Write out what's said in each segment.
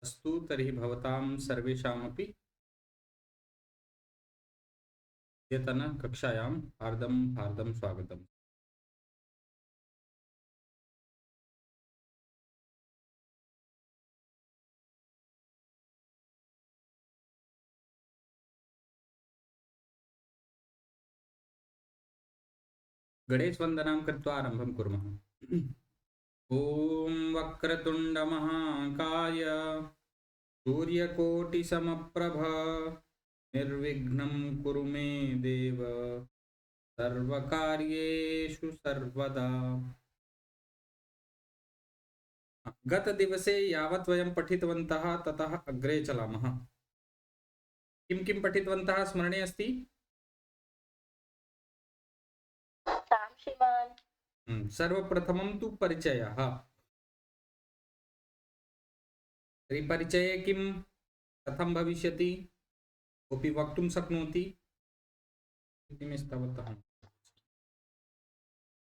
अस्तु तर्हि भवतां सर्वेषामपि अद्यतनकक्षायां हार्दं स्वागतम्। गणेशवन्दनां कृत्वा आरम्भं कुर्मः। ॐ वक्रतुण्डमहाकाय सूर्यकोटिसमप्रभ निर्विघ्नं कुरु मे देव सर्वकार्येषु सर्वदा। गतदिवसे यावत् वयं पठितवन्तः ततः अग्रे चलामः। किं किं पठितवन्तः स्मरणे अस्ति? सर्वप्रथमं तु परिचयः। तर्हि परिचये किं कथं भविष्यति? कोऽपि वक्तुं शक्नोति?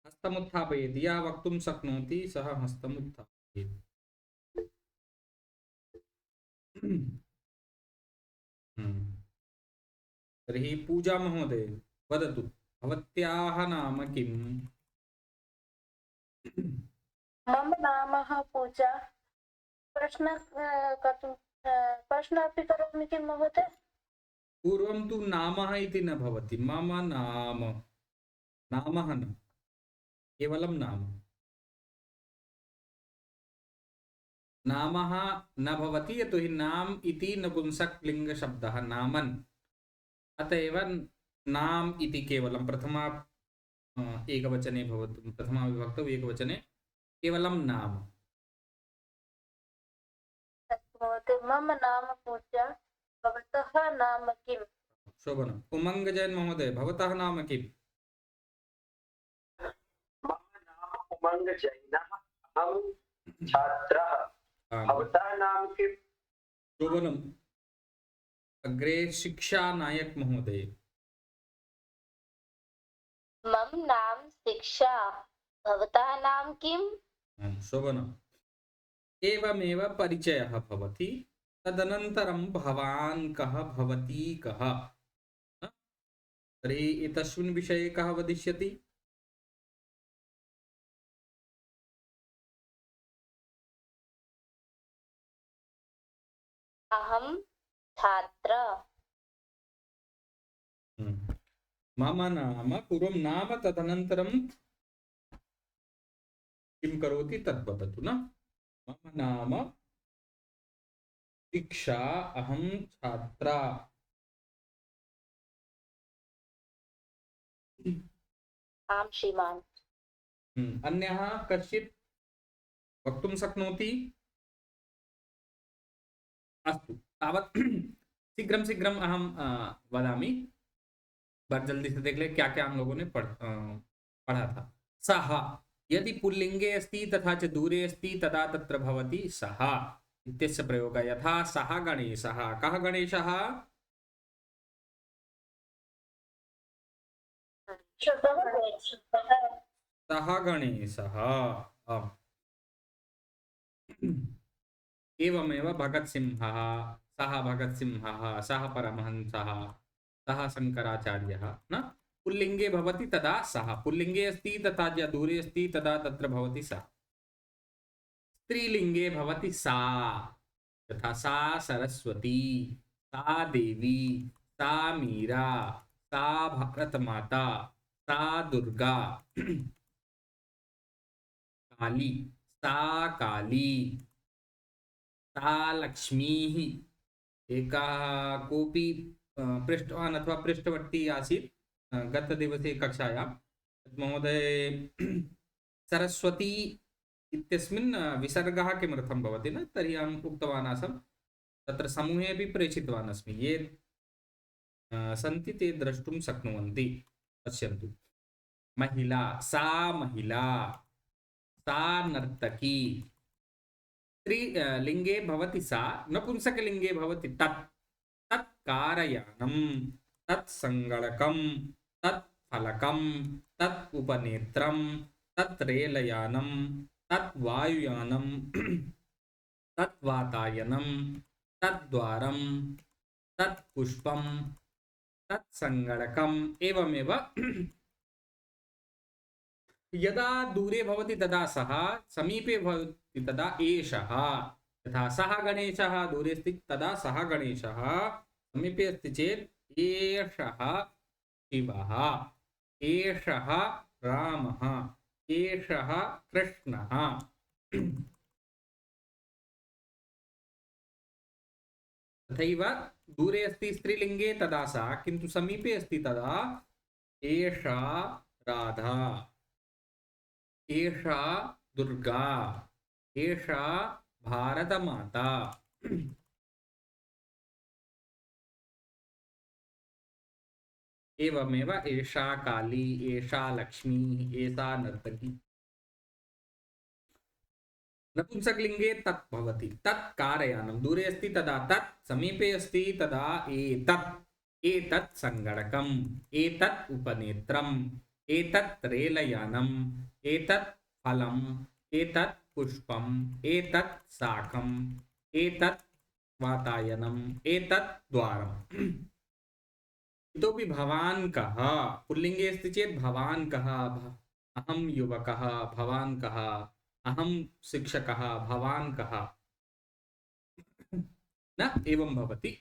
हस्तमुत्थापयेत्। यः वक्तुं शक्नोति सः हस्तमुत्थापयेत्। तर्हि पूजा महोदय वदतु, भवत्याः नाम किम्? मम नाम पूजा। प्रश्न अपि करोमि किं महोदय? पूर्वं तु नामः इति न भवति। मम नाम, नामः न, केवलं नाम। नामः न भवति, यतोहि नाम इति नपुंसकलिङ्गशब्दः नामन्। अत एव नाम इति केवलं प्रथमा एकवचने भवतु, प्रथमा विभक्तौ एकवचने केवलं नाम। महोदय, मम नाम पूजा। भवतः नाम किम्? शोभनम्। उमंग जैन महोदय, भवतः नाम किम्? मम नाम उमंग जैनः। अहं छात्रः। भवतः नाम किम्? शोभनम्। अग्रे शिक्षा नायक महोदय। मम नाम शिक्षा। भवतः नाम किम्? शोभनम्। एवमेव परिचयः भवति। तदनन्तरं भवान् कः, भवती कः? तर्हि एतस्मिन् विषये कः वदिष्यति? अहं छात्र। मम नाम, पूर्वं नाम, तदनन्तरं किं करोति तद् वदतु न। मम नाम शिक्षा, अहं छात्रा। आम् श्रीमान्। अन्यः कश्चित् वक्तुं शक्नोति? अस्तु, तावत् शीघ्रं शीघ्रम् अहं वदामि। बार जल्दी से देख ले क्या क्या हम लोगों ने पढ़ा था। सः यदि पुल्लिंगे अस्ति तथा च दूरे अस्ति तदा तत्र भवति सः इत्यस्य प्रयोगः। यथा सः गणेशः। कः गणेशः? सः गणेशः। एवमेव भगतसिंहः, सः भगतसिंहः, सः परमहंसः, सः शंकराचार्यः। न पुल्लिंगे भवति तदा सः, पुल्लिंगे अस्ति तथा च दूरे अस्ति तदा तत्र भवति सः। स्त्रीलिंगे भवति सा। यथा सा सरस्वती, सा देवी, सा मीरा, सा भारतमाता, सा दुर्गा, काली, सा काली, सा लक्ष्मीः। एकः कोऽपि पृष्टवान् अथवा पृष्टवती आसीत् गतदिवसे कक्षायां। महोदय, सरस्वती इत्यस्मिन् विसर्गः किमर्थं भवति न? तर्हि अहम् उक्तवान् आसम्, तत्र समूहे अपि प्रेषितवान् अस्मि। ये सन्ति ते द्रष्टुं शक्नुवन्ति। पश्यन्तु। महिला, सा महिला, सा नर्तकी। स्त्रीलिङ्गे भवति सा, नपुंसकलिङ्गे भवति तत्। तत् कारयानं, तत् सङ्गणकं, तत् फलकं, तत् उपनेत्रं, तत् रेलयानं, तत् वायुयानं, तद्वातायनं, तद्द्वारं, तत्पुष्पं, तत्सङ्गणकम्। एवमेव यदा दूरे भवति तदा सः, समीपे भवति तदा एषः। यथा सः गणेशः दूरे अस्ति तदा सः गणेशः, समीपे अस्ति चेत् एषः शिवः, एषः रामः, एषः कृष्णः। तथैव दूरे अस्ति स्त्रीलिङ्गे तदा सा, किन्तु समीपे अस्ति तदा एषा राधा, एषा दुर्गा, एषा भारतमाता। एवमेव एषा काली, एषा लक्ष्मी, एषा नर्तकी। नपुंसकलिङ्गे तत् भवति, तत् कारयानं, दूरे अस्ति तदा तत्, समीपे अस्ति तदा एतत्, एतत् सङ्गणकम्, एतत् उपनेत्रम्, एतत् रेलयानम्, एतत् फलम्, एतत् पुष्पम्, एतत् शाकम्, एतत् वातायनम्, एतत् द्वारम्। इतोपि भवान् कः, पुल्लिङ्गे अस्ति चेत् भवान् कः, अहं युवकः, भवान् कः, अहं शिक्षकः, भवान् कः, न एवं भवति।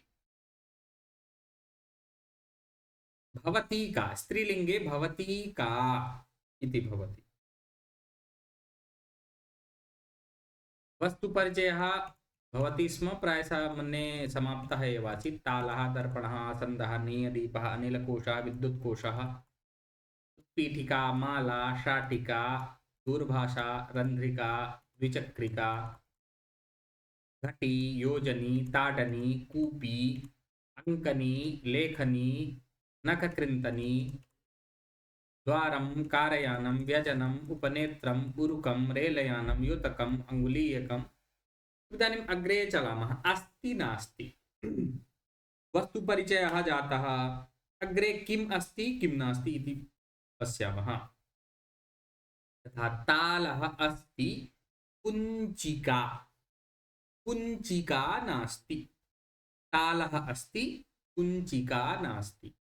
भवती का, स्त्रीलिङ्गे भवती का इति भवति। वस्तुपरिचयः भवति स्म, प्रायशः मन्ये समाप्तः एव आसीत्। तालः, दर्पणः, आसन्दः, नेयदीपः, अनिलकोशः, विद्युत्कोशः, पीठिका, माला, शाटिका, दूरभाषा, रन्ध्रिका, द्विचक्रिका, घटी, योजनी, ताडनी, कूपी, अंकनी, लेखनी, नखकृन्तनी, द्वारं, कारयानं, व्यजनम्, उपनेत्रम्, उरुकं, रेलयानं, युतकम्, अङ्गुलीयकम्। इदानीम् अग्रे चलामः। अस्ति नास्ति, वस्तुपरिचयः जातः, अग्रे किम् अस्ति किं नास्ति इति पश्यामः। तथा तालः अस्ति, कुञ्चिका, कुञ्चिका नास्ति। तालः अस्ति, कुञ्चिका नास्ति।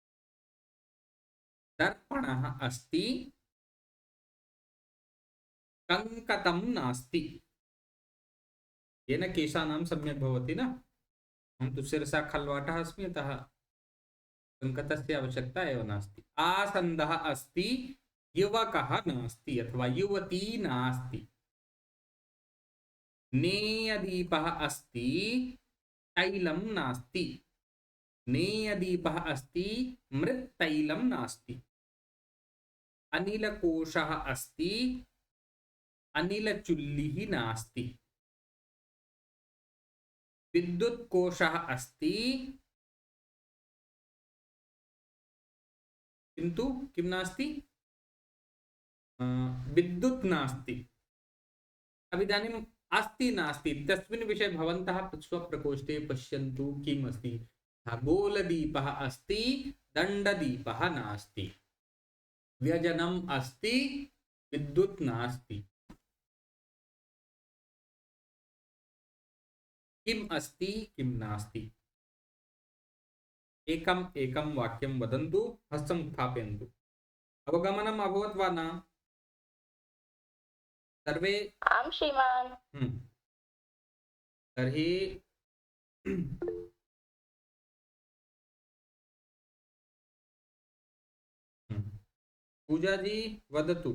दर्पणः अस्ति, कङ्कतं नास्ति। येन केशानां सम्यक् भवति न, अहं तु शिरसा खल्वाटः अस्मि, अतः कङ्कतस्य आवश्यकता एव नास्ति। आसन्दः अस्ति, युवकः नास्ति अथवा युवती नास्ति। नेयदीपः अस्ति, तैलं नास्ति। नेयदीपः अस्ति, मृत्तैलं नास्ति। अनिलकोशः अस्ति, अनिलचुल्लिः नास्ति। विद्युत्कोशः अस्ति, किन्तु किं नास्ति, विद्युत् नास्ति। अब इदानीम् अस्ति नास्ति तस्मिन् विषये भवन्तः स्वप्रकोष्ठे पश्यन्तु किम् अस्ति। गोलदीपः अस्ति, दण्डदीपः नास्ति। व्यजनम् अस्ति, विद्युत् नास्ति। किम् अस्ति किं नास्ति, एकम् एकं वाक्यं वदन्तु, हस्तं स्थापयन्तु। अवगमनम् अभवत् वा न सर्वे? आं श्रीमान्। तर्हि पूजा जी वदतु।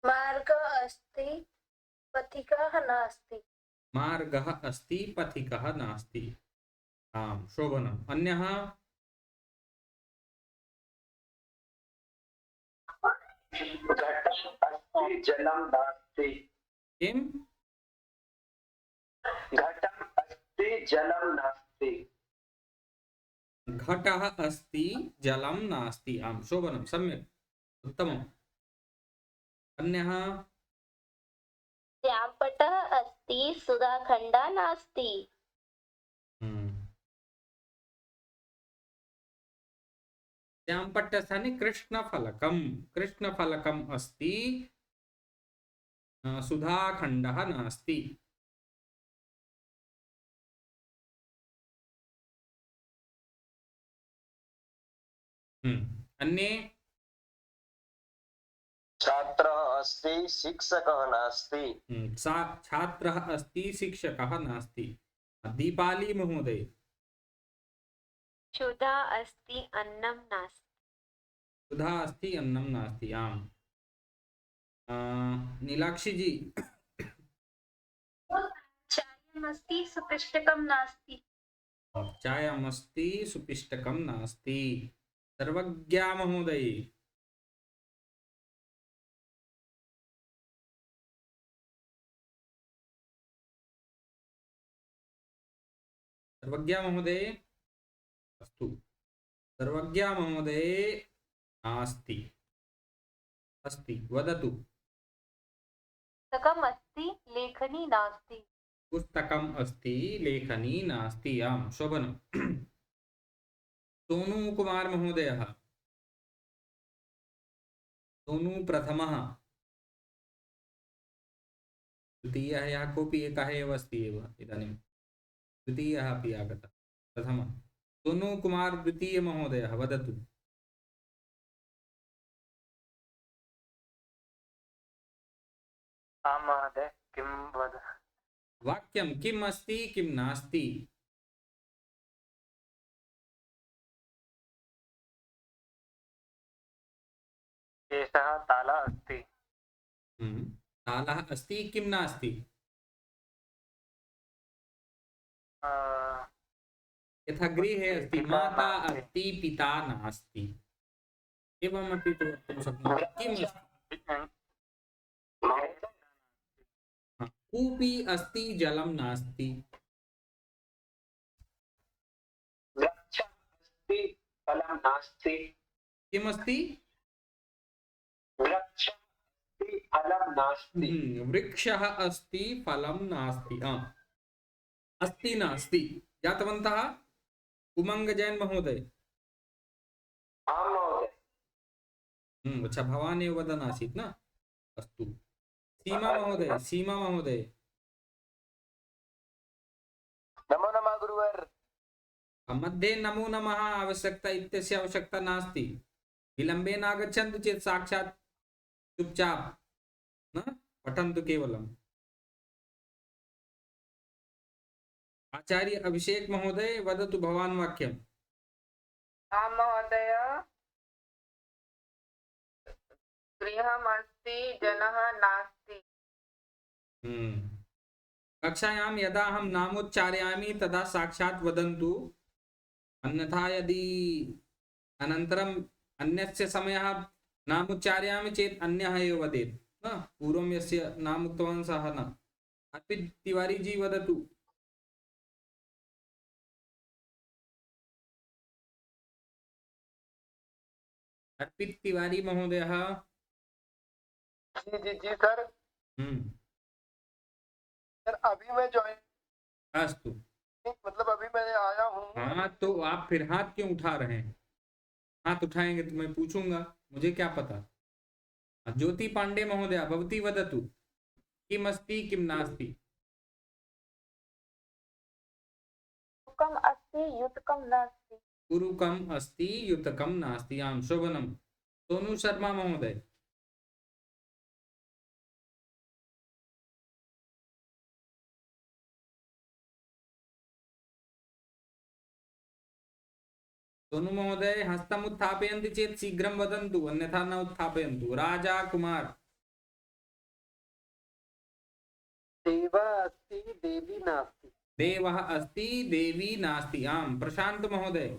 मार्गः अस्ति, पथिकः नास्ति। मार्गः अस्ति, पथिकः नास्ति। आम्, शोभनम्। अन्यः? घटम् अस्ति, जलं नास्ति। किम्? घटम् अस्ति, जलं नास्ति। घटः अस्ति, जलं नास्ति। आम्, शोभनं, सम्यक्, उत्तमम्। अन्यः? श्यामपट्टः अस्ति, सुधाखण्डः नास्ति। श्यामपट्टस्थाने कृष्णफलकम्, कृष्णफलकम् अस्ति, सुधाखण्डः नास्ति। अन्ये छात्रः अस्ति शिक्षकः नास्ति। छात्रः अस्ति शिक्षकः नास्ति। दीपाली महोदय। क्षुधा अस्ति अन्नं नास्ति। क्षुधा अस्ति अन्नं नास्ति। आम्। नीलाक्षी जी। चायमस्ति सुपिष्टकं नास्ति। चायमस्ति सुपिष्टकं नास्ति। सर्वज्ञा महोदय। सर्वज्ञा महोदय। अस्तु। सर्वज्ञा महोदय नास्ति। अस्ति वदतु। पुस्तकम् अस्ति लेखनी नास्ति। पुस्तकम् अस्ति लेखनी नास्ति। आम् शोभनम्। सोनू कुमार महोदयः। सोनू प्रथमः। द्वितीयः यः कोऽपि एकः एव अस्ति एव इदानीं। द्वितीयः अपि आगतः। प्रथमः सोनू कुमार द्वितीय महोदयः वदतु। आं महोदय किं वद वाक्यं किम् अस्ति किं नास्ति। एषः तालः अस्ति। तालः अस्ति किं नास्ति। यथा गृहे अस्ति माता अस्ति पिता नास्ति। एवमपि तु वक्तुं शक्नुमः। किम् अस्ति। कूपी अस्ति जलं नास्ति। वृक्षः अस्ति फलं नास्ति। किम् अस्ति। वृक्षः अस्ति फलं नास्ति। वृक्षः अस्ति फलं नास्ति। अस्ति नास्ति ज्ञातवन्तः। उमंग जैन महोदय। आं महोदय। अच्छा भवान् एव वदन् आसीत् न। अस्तु। सीमा महोदय। सीमा महोदय। नमो नमः गुरुवर। मध्ये नमो नमः आवश्यकता इत्यस्य आवश्यकता नास्ति। विलम्बेन आगच्छन्तु चेत् साक्षात् चुपचाप न पठन्तु केवलम्। आचार्य अभिषेक महोदय वदतु भवान् वाक्यम्। आं महोदय गृहमस्ति जनः नास्ति। कक्षायां यदा अहं नामोच्चारयामि तदा साक्षात् वदन्तु। अन्यथा यदि अनन्तरम् अन्यस्य समयः नामोच्चारयामि चेत् अन्यः एव वदेत् न। पूर्वं यस्य नाम उक्तवान् सः न। अर्पित तिवारी जी वदतु। अर्पित तिवारी महोदयः। जी जी जी सर। सर अभी मैं ज्वाइन। अस्तु। मतलब अभी मैं आया हूँ। हाँ तो आप फिर हाथ क्यों उठा रहे हैं। हाथ उठाएंगे तो मैं पूछूंगा। मुझे क्या पता। ज्योति पांडे महोदय भवती वदतु। किम् अस्ति किं नास्ति। युतकम् अस्ति युतकं नास्ति। गुरुकम् अस्ति युतकं नास्ति। आं शोभनम्। सोनू शर्मा महोदय। सोनू महोदय हस्तम् उत्थापयन्ति चेत् शीघ्रं वदन्तु अन्यथा न उत्थापयन्तु। राजा कुमार। देवः अस्ति देवी नास्ति। देवः अस्ति देवी नास्ति। आम् प्रशांत महोदय।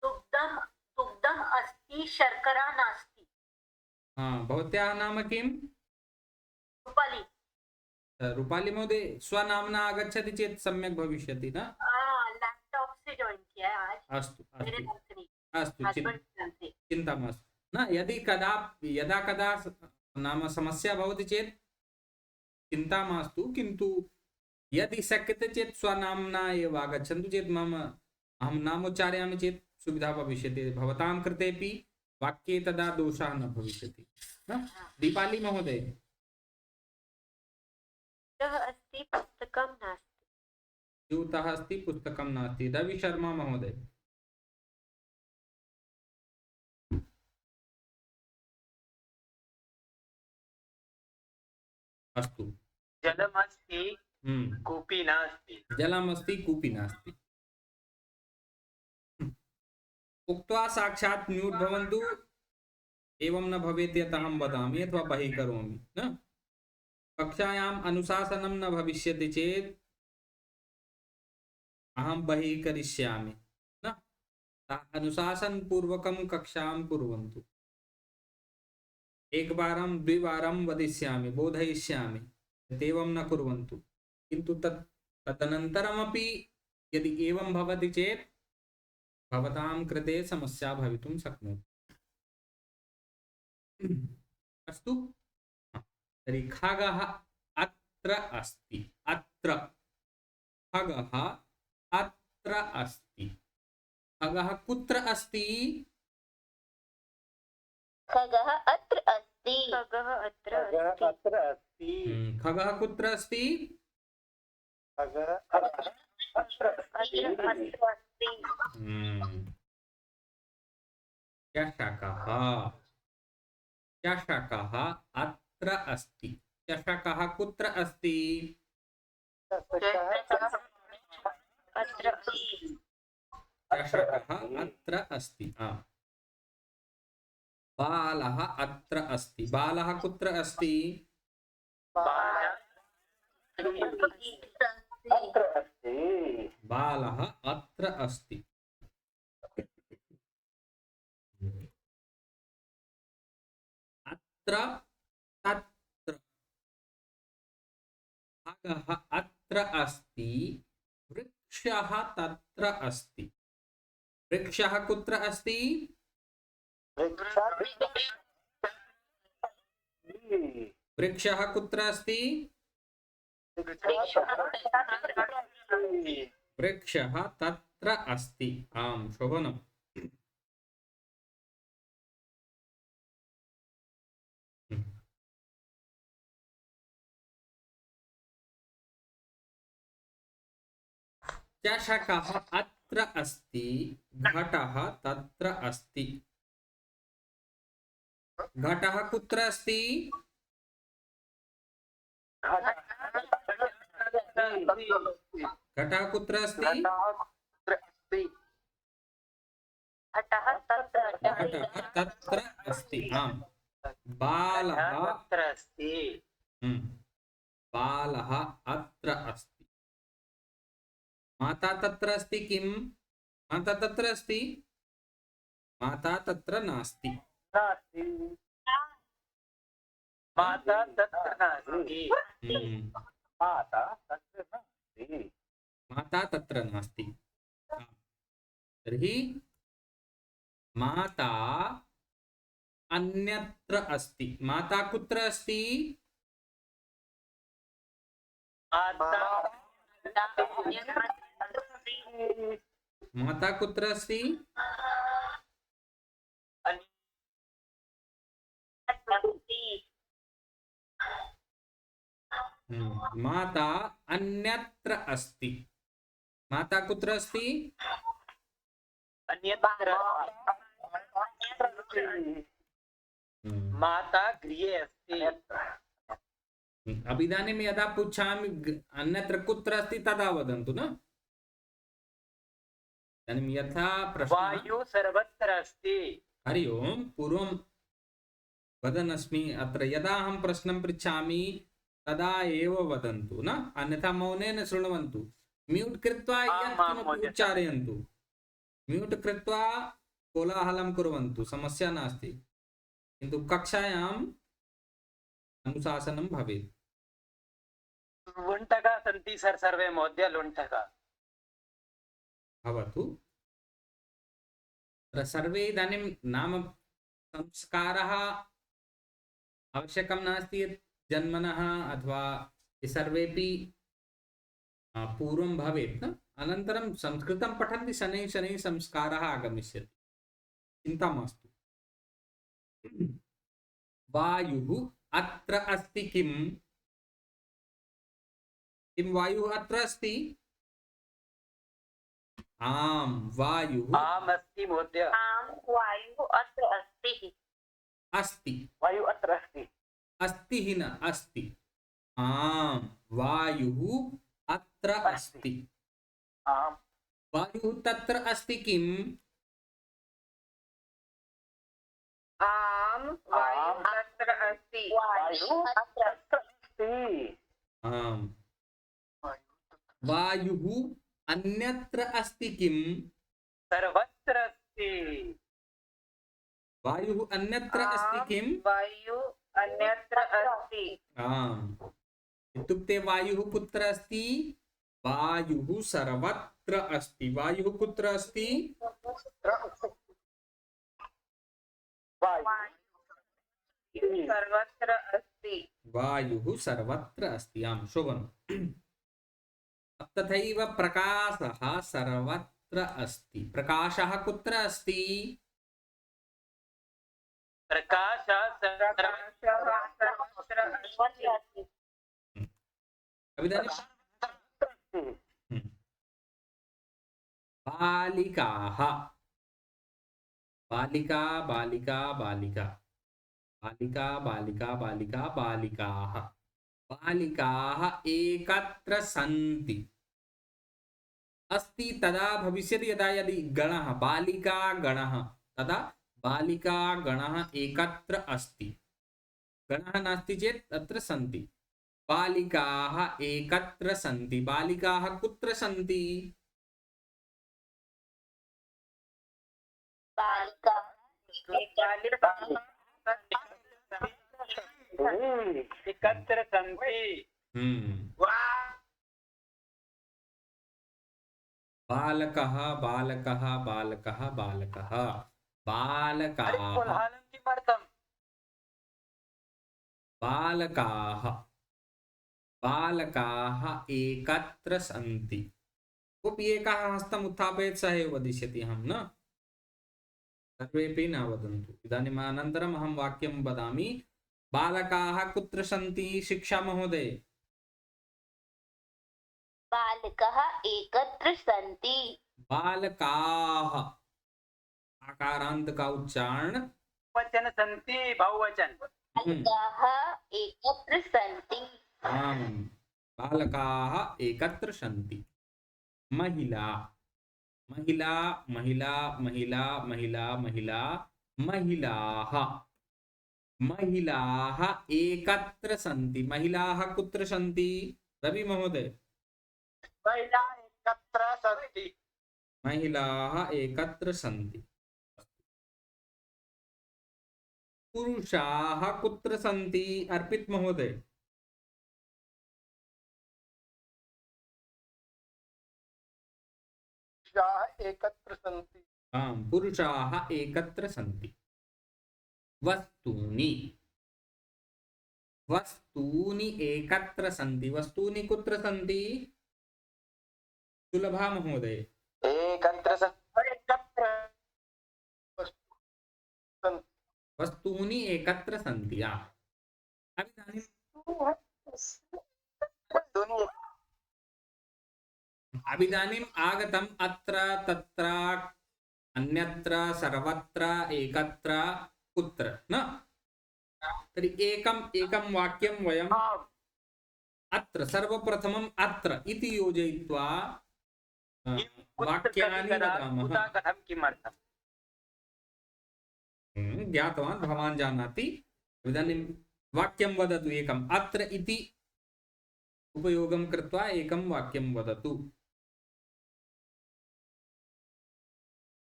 दुग्धम् अस्ति शर्करा नास्ति। हाँ भवत्याः नाम किम्। रूपाली। रूपाली महोदय स्वनाम्ना आगच्छति चेत् सम्यक् भविष्यति न। लैपटॉप से ज्वाइन किया है आज। अस्तु मेरे अस्तु नाम से नहीं, अस्तु हस्बैंड के नाम से। चिन्ता मास्तु न। यदा कदा नाम समस्या भवति चेत् चिन्ता मास्तु। किन्तु यदि शक्यते चेत् स्वनाम्ना एव आगच्छन्तु चेत् मम अहं नामोच्चारयामि चेत् सुविधा भविष्यति भवतां कृतेपि वाक्ये तदा दोषः न भविष्यति न। दीपाली महोदय, स्यूतः अस्ति पुस्तकं नास्ति। स्यूतः अस्ति पुस्तकं नास्ति। रवि शर्मा महोदय, अस्तु। जलमस्ति कूपी नास्ति। जलमस्ति कूपी नास्ति। उक्त्वा साक्षात् म्यूट् भवन्तु। एवं न भवेत् यत् अहं वदामि अथवा बहिः करोमि न। कक्षायाम् अनुशासनं न भविष्यति चेत् अहं बहिः करिष्यामि न। अनुशासनपूर्वकं कक्षां कुर्वन्तु। एकवारं द्विवारं वदिष्यामि, बोधयिष्यामि, एवं न कुर्वन्तु। किन्तु तदनन्तरमपि यदि एवं भवति चेत् भवतां कृते समस्या भवितुं शक्नोति। अस्तु, तर्हि खगः अत्र अस्ति। अत्र खगः अत्र अस्ति। खगः कुत्र अस्ति? खगः अत्र अस्ति। खगः अत्र अस्ति। अत्र अस्ति। खगः कुत्र अस्ति? खगः अत्र अस्ति। चषकः चषकः अत्र अस्ति। चषकः कुत्र अस्ति? अत्र अस्ति। चषकः अत्र अस्ति। बालः अत्र अस्ति। बालः कुत्र अस्ति? अत्र अस्ति। बालः अत्र अस्ति। अत्र तत्र खगः अत्र अस्ति। वृक्षः तत्र अस्ति। वृक्षः कुत्र अस्ति? वृक्षः कुत्र अस्ति? वृक्षः तत्र अस्ति। आम्, शोभनम्। चषकः अत्र अस्ति। घटः तत्र अस्ति। घटः कुत्र अस्ति? घटः कुत्र अस्ति? घटः तत्र घटः तत्र अस्ति। आम्। बालः अत्र अस्ति। बालः अत्र अस्ति। माता तत्र अस्ति किम्? माता तत्र अस्ति? माता तत्र नास्ति। माता तत्र नास्ति। माता तत्र नास्ति। माता तत्र नास्ति। तर्हि माता अन्यत्र अस्ति। माता कुत्र अस्ति? माता कुत्र अस्ति? माता अन्यत्र अस्ति। माता कुत्र अस्ति? अन्यत्र। माता गृहे अस्ति। अभिधानीं यदा पृच्छामि अन्यत्र कुत्र अस्ति तदा वदन्तु न। इदानीं यथा प्रश्नः वायु सर्वत्र अस्ति। हरि ओम्, पूर्वं वदन् अस्मि। अत्र यदा अहं प्रश्नं पृच्छामि तदा एव वदन्तु न, अन्यथा मौनेन शृण्वन्तु। म्यूट् कृत्वा यत्किमपि उच्चारयन्तु। म्यूट् कृत्वा कोलाहलं कुर्वन्तु, समस्या नास्ति। किन्तु कक्षायाम् अनुशासनं भवेत्। लुण्ठकाः सन्ति सर्वे महोदय। लुण्ठकाः भवतु। सर्वे इदानीं नाम संस्कारः आवश्यकं नास्ति यत् जन्मनः अथवा सर्वेपि पूर्वं भवेत् न। अनन्तरं संस्कृतं पठन्ति शनैः शनैः संस्कारः आगमिष्यति। चिन्ता मास्तु। वायुः अत्र अस्ति किम्? किं वायुः अत्र अस्ति? आम वायुः आम अस्ति महोदय। आम वायुः अत्र अस्ति। अस्ति। वायु अत्र अस्ति। अस्ति हि न अस्ति। आम वायुः अत्र अस्ति। आम वायुः तत्र अस्ति किम्? आम वायु तत्र अस्ति। वायु अत्र अस्ति। आम वायुः अन्यत्र अस्ति किम्? सर्वत्र अस्ति। वायुः अन्यत्र अस्ति किम्? वायु अन्यत्र अस्ति। आम् इत्युक्ते वायुः कुत्र अस्ति? वायुः सर्वत्र अस्ति। वायुः कुत्र अस्ति? वायु सर्वत्र अस्ति। वायुः सर्वत्र अस्ति। आम् शोभनम्। तथैव प्रकाशः सर्वत्र अस्ति। प्रकाशः कुत्र अस्ति? प्रकाशः सर्वत्र सर्वत्र अस्ति। इदानीं बालिकाः बालिका बालिका बालिका बालिका बालिका बालिका बालिकाः बालिकाः एकत्र सन्ति। अस्ति तदा भविष्यति यदा यदि गणः बालिका गणः तदा बालिका गणः एकत्र अस्ति। गणः नास्ति चेत् तत्र सन्ति। बालिकाः एकत्र सन्ति। बालिकाः कुत्र सन्ति? बालिका एकत्र सन्ति। बालकः बालकः बालकः बालकः बालकाः कोलाहलं किमर्थम्? बालकाः बालकाः एकत्र सन्ति। कोऽपि एकः हस्तम् उत्थापयेत् सः एव वदिष्यति अहं न, सर्वेपि न वदन्तु। इदानीम् अनन्तरम् अहं वाक्यं वदामि। बालकाः कुत्र सन्ति? शिक्षा महोदय। बालकाः एकत्र सन्ति। बालकाः आकारांत का उच्चारण वचन सन्ति बहुवचन। बालकाः एकत्र सन्ति। आम् बालकाः एकत्र सन्ति। महिला महिला महिला महिला महिला महिला महिलाः महिलाः एकत्र सन्ति। महिलाः कुत्र सन्ति? रवि महोदय। महिला एकत्र सन्ति। महिलाः एकत्र सन्ति। पुरुषाः कुत्र सन्ति? अर्पित महोदय। एकत्र सन्ति। आम् पुरुषाः एकत्र सन्ति। वस्तूनि वस्तूनि एकत्र सन्ति। वस्तूनि कुत्र सन्ति? सुलभा महोदय। एकत्र वस्तूनि एकत्र सन्ति। अभिधानीम् आगतम् अत्र तत्र अन्यत्र सर्वत्र एकत्र कुत्र न। तर्हि एकम् एकं वाक्यं वयम् अत्र सर्वप्रथमम् अत्र इति योजयित्वा वाक्यानि वदामः। कथं किमर्थम्? ज्ञातवान्, भवान् जानाति। इदानीं वाक्यं वदतु एकम्। अत्र इति उपयोगं कृत्वा एकं वाक्यं वदतु।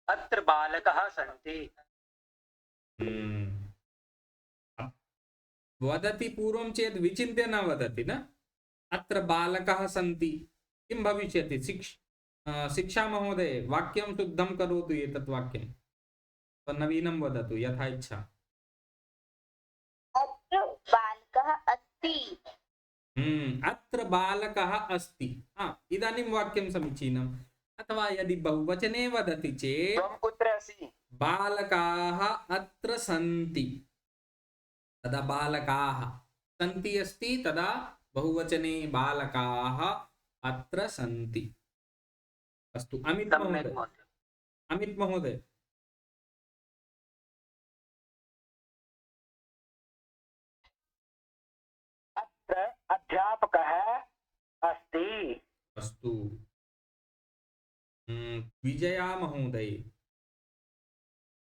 अत्र बालकाः सन्ति। वदति पूर्वं चेत् विचिन्त्य न वदति न। अत्र बालकाः सन्ति किं भविष्यति? शिक्षा महोदय वाक्यं शुद्धं करोतु। एतत् वाक्यं नवीनं वदतु यथा इच्छा। अत्र बालकः अस्ति। अत्र बालकः अस्ति। इदानीं वाक्यं समीचीनम्। अथवा यदि बहुवचने वदति चेत् त्वं कुत्र असि? बालकाः अत्र सन्ति। तदा बालकाः सन्ति अस्ति तदा बहुवचने बालकाः अत्र सन्ति। अस्तु अमित सम्यक् महोदय, महोदय। अमित महोदय अत्र अध्यापकः अस्ति। अस्तु। विजया महोदय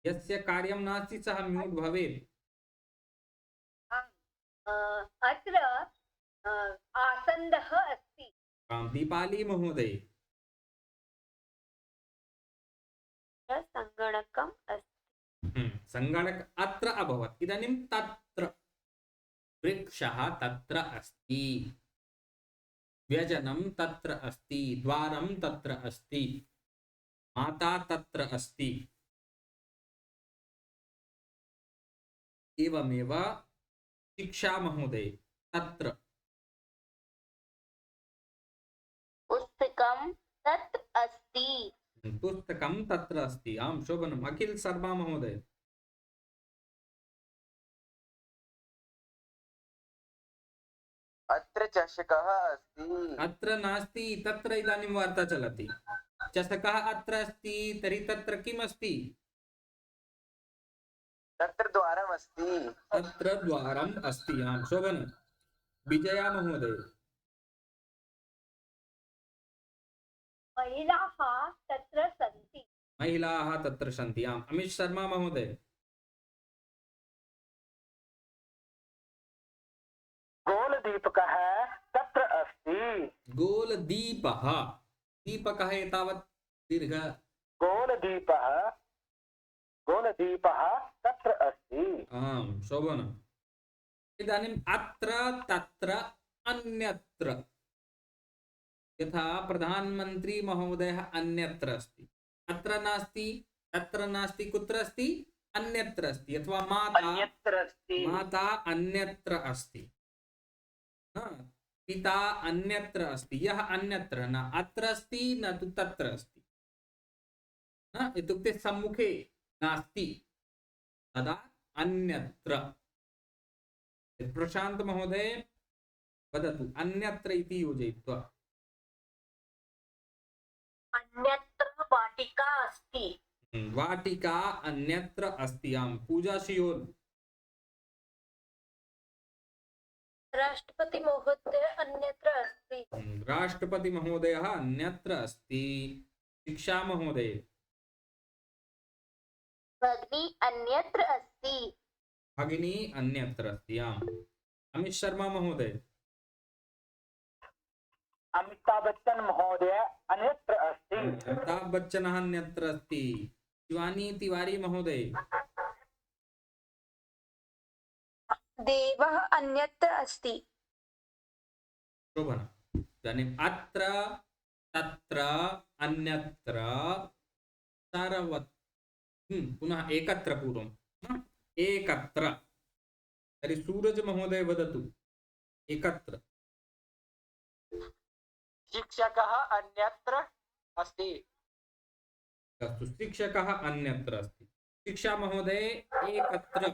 यस्य कार्यं नास्ति सः म्यूट् भवेत्। अत्र आसन्दः अस्ति। दीपाली महोदय सङ्गणकम् अस्ति। सङ्गणक अत्र अभवत्, इदानीं तत्र वृक्षः तत्र अस्ति, व्यजनं तत्र अस्ति, द्वारं तत्र अस्ति, माता तत्र अस्ति। एवमेव शिक्षा महोदय तत्र पुस्तकं तत् अस्ति। पुस्तकं तत्र अस्ति। आं शोभनम्। अखिल शर्मा महोदय अत्र चषकः अस्ति। अत्र नास्ति, तत्र इदानीं वार्ता चलति। चषकः अत्र अस्ति, तर्हि तत्र किम् अस्ति? तत्र द्वारम् अस्ति। तत्र द्वारम् अस्ति। आं शोभनम्। विजया महोदय महिलाः तत्र सन्ति। महिलाः तत्र सन्ति। आम् अमित शर्मा महोदय गोलदीपकः तत्र अस्ति। गोलदीपः, दीपकः एतावत् दीर्घ। गोलदीपः तत्र अस्ति। आम् शोभनम्। इदानीम् अत्र तत्र अन्यत्र, यथा प्रधानमन्त्री महोदयः अन्यत्र अस्ति, अत्र नास्ति, तत्र नास्ति, कुत्र अस्ति? अन्यत्र अस्ति। अथवा अन्यत्र अस्ति। माता अन्यत्र अस्ति, पिता अन्यत्र अस्ति। यः अन्यत्र, न अत्र अस्ति न तु तत्र अस्ति, इत्युक्ते सम्मुखे नास्ति, तदा अन्यत्र। प्रशांत महोदय वदतु अन्यत्र इति योजयित्वा। अन्यत्र वाटिका अस्ति। वाटिका अन्यत्र अस्ति। आं पूजा शियोल राष्ट्रपति महोदय अन्यत्र अस्ति। राष्ट्रपति महोदयः अन्यत्र अस्ति। शिक्षा महोदय भगिनी अन्यत्र अस्ति। भगिनी अन्यत्र अस्ति। आम् अमित शर्मा महोदय अमिताभ बच्चन महोदय अन्यत्र अस्ति। अमिताभ बच्चनः अन्यत्र अस्ति। शिवानी तिवारी महोदय देवः अन्यत्र अस्ति। शोभना। इदानीम् अत्र तत्र अन्यत्र सर्वत्र पुनः एकत्र पूर्वं एकत्र। तर्हि सूरज महोदय वदतु एकत्र। शिक्षकः अन्यत्र अस्ति। अस्तु शिक्षकः अन्यत्र अस्ति। शिक्षा महोदय एकत्र।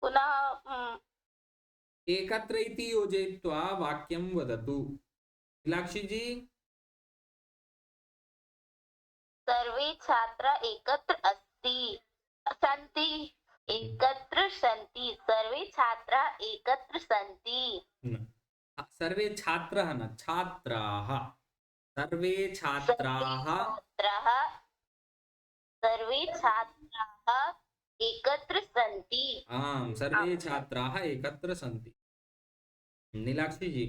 पुनः एकत्र इति योजयित्वा वाक्यं वदतु। मीनाक्षी जी सर्वे छात्रा एकत्र सन्ति। एकत्र सन्ति। सर्वे छात्रा एकत्र सन्ति। सर्वे छात्रः न छात्राः। सर्वे छात्राः सर्वे छात्राः एकत्र सन्ति। आम् सर्वे छात्राः एकत्र सन्ति। नीलाक्षी जी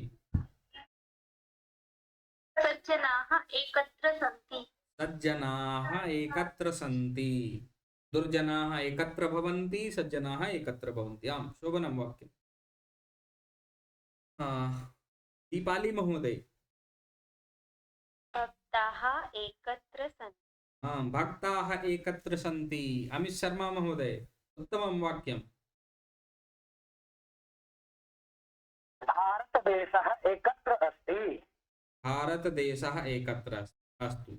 सज्जनाः एकत्र सन्ति। सज्जनाः एकत्र सन्ति। दुर्जनाः एकत्र भवन्ति, सज्जनाः एकत्र भवन्ति। आम् शोभनं वाक्यम्। दीपाली महोदय भक्ताः एकत्र सन्ति। भक्ताः एकत्र सन्ति। अमित शर्मा महोदय उत्तमं वाक्यम्। भारतदेशः एकत्र अस्ति। भारतदेशः एकत्र अस्तु।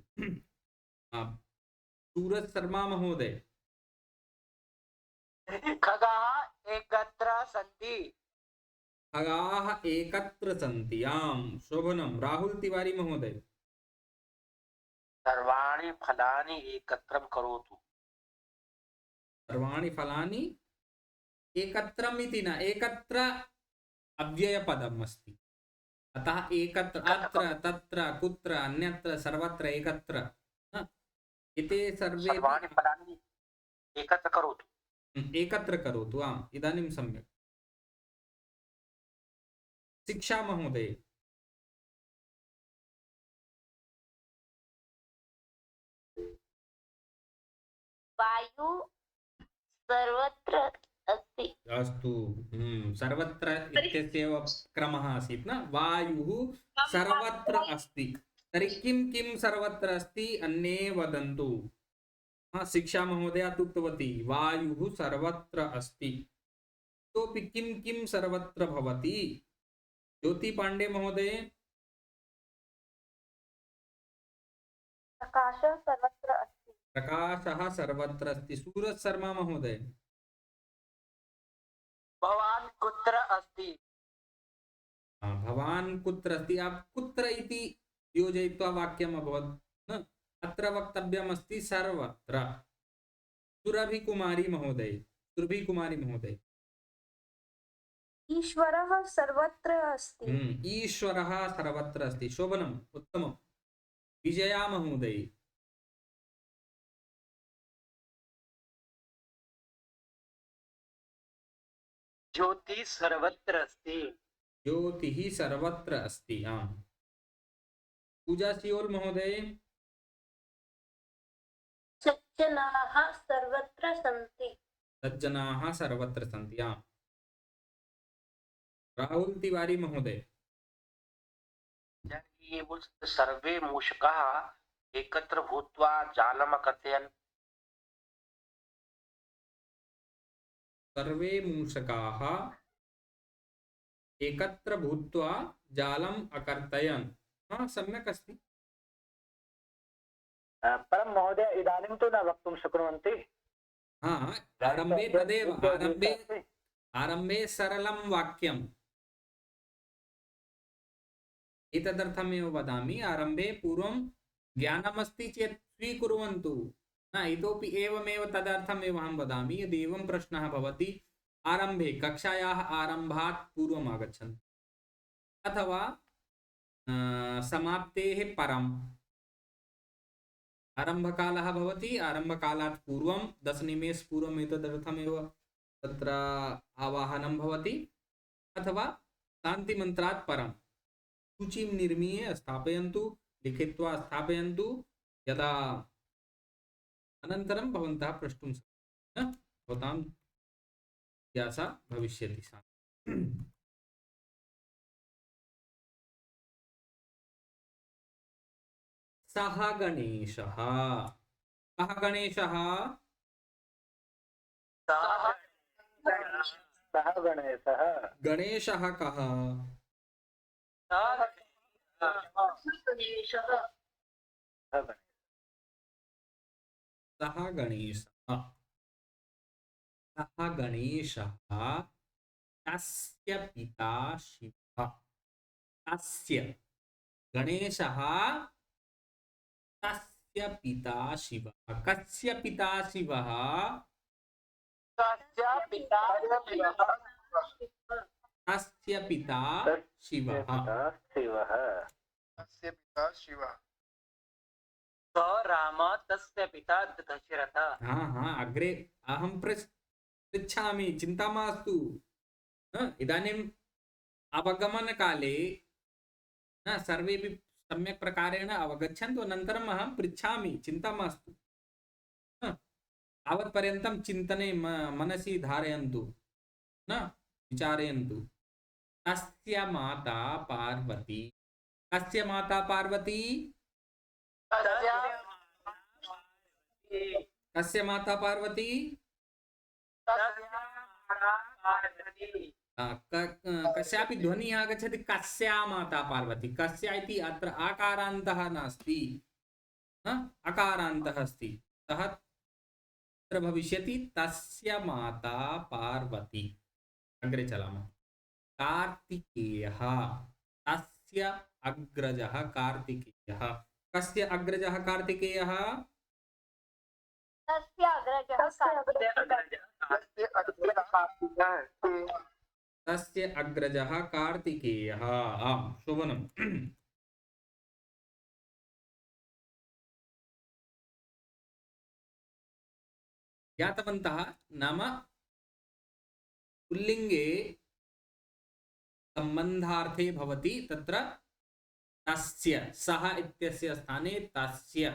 सूरज शर्मा महोदय। खगाः एकत्र सन्ति। खगाः एकत्र सन्ति। आम शोभनम। राहुल तिवारी महोदय। सर्वाणि फलानि एकत्रं करोतु। सर्वाणि फलानि एकत्रम् इति न, एकत्र अव्ययपदम् अस्ति, अतः एकत्र अत्र तत्र कुत्र अन्यत्र सर्वत्र एकत्र, न? एते सर्वे सर्वाणि फलानि एकत्र करोतु। एकत्र करोतु। आम्, इदानीं सम्यक्। शिक्षा महोदय। वायु सर्वत्र अस्ति। अस्तु। सर्वत्र इत्यस्यैव क्रमः आसीत् न, वायुः सर्वत्र अस्ति। तर्हि किं किं सर्वत्र अस्ति अन्ये वदन्तु। शिक्षा महोदया तु उक्तवती वायुः सर्वत्र अस्ति, इतोपि किं किं सर्वत्र भवति। ज्योति पांडे महोदय। प्रकाशः सर्वत्र अस्ति। प्रकाशः सर्वत्र अस्ति। सूरज शर्मा महोदय। भवान् कुत्र अस्ति? भवान् कुत्र अस्ति। आप कुत्र इति योजयित्वा वाक्यम् अभवत् न, अत्र वक्तव्यमस्ति सर्वत्र। सुरभि कुमारी महोदय। सुरभि कुमारी महोदय। ईश्वरः सर्वत्र अस्ति। ईश्वरः सर्वत्र अस्ति। शोभनम्, उत्तमम्। विजया महोदय। ज्योतिः सर्वत्र अस्ति। ज्योतिः सर्वत्र अस्ति। आम्। पूजा सियोल महोदय। सज्जनाः सर्वत्र सन्ति। सज्जनाः सर्वत्र सन्ति। आम्। राहुल तिवारी महोदय। ये बोल सकते सर्वे मूषकाः एकत्र भूत्वा जालम् अकर्तयन्। सर्वे मूषकाः एकत्र भूत्वा जालम् अकर्तयन्। सम्यक् अस्ति। परं महोदय इदानीं तु न वक्तुं शक्नुवन्ति। आरम्भे तदेव, आरम्भे सरलं वाक्यम्। एतदर्थमेव वदामि, आरम्भे पूर्वं ज्ञानमस्ति चेत् स्वीकुर्वन्तु। न, इतोपि एवमेव तदर्थमेव अहं वदामि, यदि एवं प्रश्नः भवति आरम्भे कक्षायाः आरम्भात् पूर्वम् आगच्छन्तु, अथवा समाप्तेः परम् आरम्भकालः भवति, आरम्भकालात् पूर्वं 10 निमेषपूर्वम् एतदर्थमेव तत्र आवाहनं भवति, अथवा शान्तिमन्त्रात् परं सूचीं निर्मीय स्थापयन्तु, लिखित्वा स्थापयन्तु। यदा अनन्तरं भवन्तः प्रष्टुं शक्नुवन्ति, भवतां जिज्ञासा भविष्यति सा। सः गणेशः। कः गणेशः? सः गणेशः। गणेशः कः? सः गणेशः। सः गणेशः तस्य पिता शिवः। तस्य गणेशः तस्य पिता शिवः। कस्य पिता शिवः? तस्य पिता शिवः। तस्य पिता शिवः। तस्य पिता शिवः। स राम तस्य पिता दशरथः। अग्रे अहं पृच्छामि, चिन्ता मास्तु। इदानीम् अवगमनकाले सर्वेपि सम्यक् प्रकारेण अवगच्छन्तु, अनन्तरम् अहं पृच्छामि, चिन्ता मास्तु। तावत्पर्यन्तं चिन्तने मनसि धारयन्तु, विचारयन्तु। तस्य माता पार्वती। कस्य माता पार्वती? कस्य माता पार्वती? कस्यापि ध्वनिः आगच्छति, कस्या माता पार्वती। कस्य इति अत्र आकारान्तः नास्ति, अकारान्तः अस्ति। अतः तत्र भविष्यति तस्य माता पार्वती। अग्रे चलामः। कार्तिकेयः, तस्य अग्रजः कार्तिकेयः। कस्य अग्रजः कार्तिकेयः? तस्य अग्रजः तस्य अग्रजः कार्तिकेयः। आम्, शोभनम्। ज्ञातवन्तः? नाम पुल्लिङ्गे सम्बन्धार्थे भवति तत्र तस्य, सः इत्यस्य स्थाने तस्य।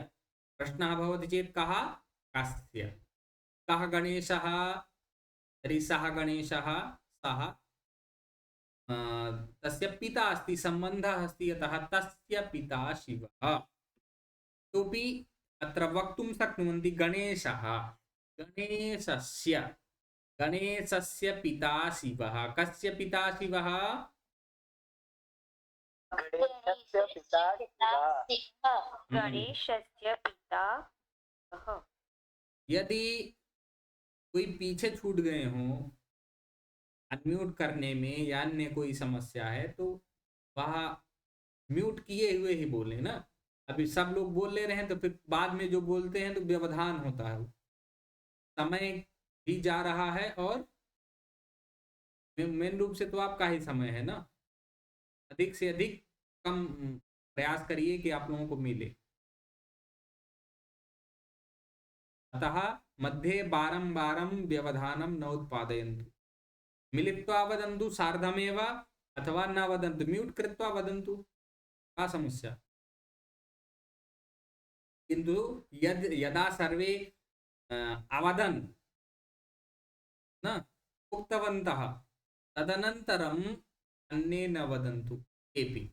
प्रश्नः भवति चेत् कः? कस्य। कः गणेशः? तर्हि सः गणेशः, सः तस्य पिता अस्ति, सम्बन्धः अस्ति, अतः तस्य पिता शिवः। इतोपि अत्र वक्तुं शक्नुवन्ति गणेशः, गणेशस्य, गणेशस्य पिता शिवः। कस्य पिता शिवः? गणेशस्य पिता शिवः। गणेशस्य पिता कः? यदि कोई पीछे छूट गए हों अनम्यूट करने में या अन्य कोई समस्या है तो वह म्यूट किए हुए ही बोले ना। अभी सब लोग बोल ले रहे हैं तो फिर बाद में जो बोलते हैं तो व्यवधान होता है, समय भी जा रहा है और मेन रूप से तो आपका ही समय है ना। अधिक से अधिक कम प्रयास करिए कि आप लोगों को मिले। अतः मध्ये बारं बारं व्यवधानं न उत्पादयन्तु। मिलित्वा वदन्तु सार्धमेव, अथवा न वदन्तु, म्यूट कृत्वा वदन्तु, का समस्या। किन्तु यदा सर्वे अवदन् न उक्तवन्तः तदनन्तरम् अन्ये न वदन्तु केऽपि।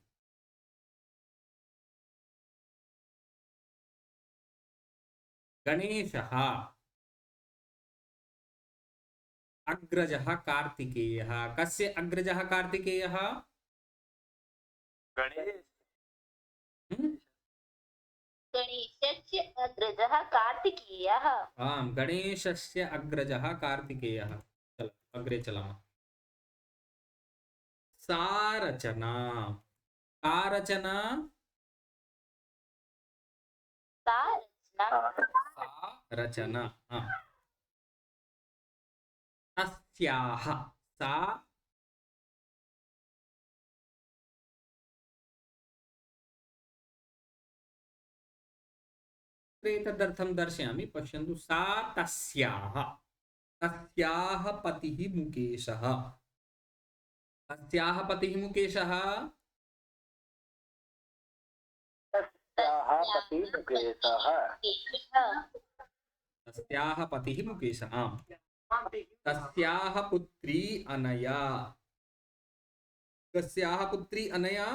गणेशः अग्रजः कार्तिकेयः। कस्य अग्रजः कार्तिकेयः? गणेशस्य अग्रजः कार्तिकेयः। आम्, गणेशस्य अग्रजः कार्तिकेयः। चलो अग्रे चलामः। सा रचना, का रचना? सा रचना। सा रचना। तस्याः, सा तदर्थं दर्शयामि, पश्यन्तु। सा तस्याः, तस्याः पतिः मुकेशः। तस्याः पतिः मुकेशः। तस्याः पतिः मुकेशः। तस्याः पतिः मुकेशः। आम्। तस्याः पुत्री अनया। कस्याः पुत्री अनया?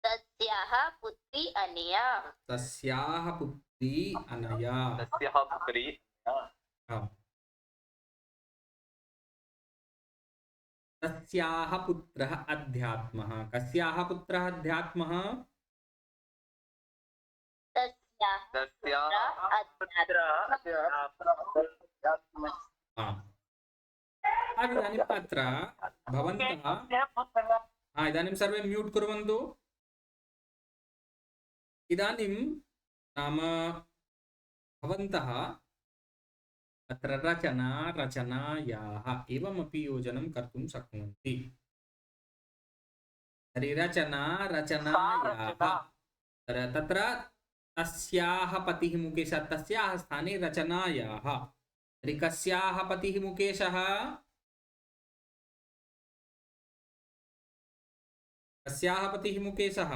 तस्याः पुत्री अनया। तस्याः पुत्री अनया। तस्याः पुत्री आम्। तस्याः पुत्रः अध्यात्मः। कस्याः पुत्रः अध्यात्मः? आम्। अब इदानीम् अत्र भवन्तः इदानीं सर्वे म्यूट् कुर्वन्तु। इदानीं नाम भवन्तः अत्र रचनायाः एवमपि योजनं कर्तुं शक्नुवन्ति। तर्हि रचनायाः तत्र तस्याः पतिः मुकेशः, तस्याः स्थाने रचनायाः। तर्हि कस्याः पतिः मुकेशः? कस्याः पतिः मुकेशः?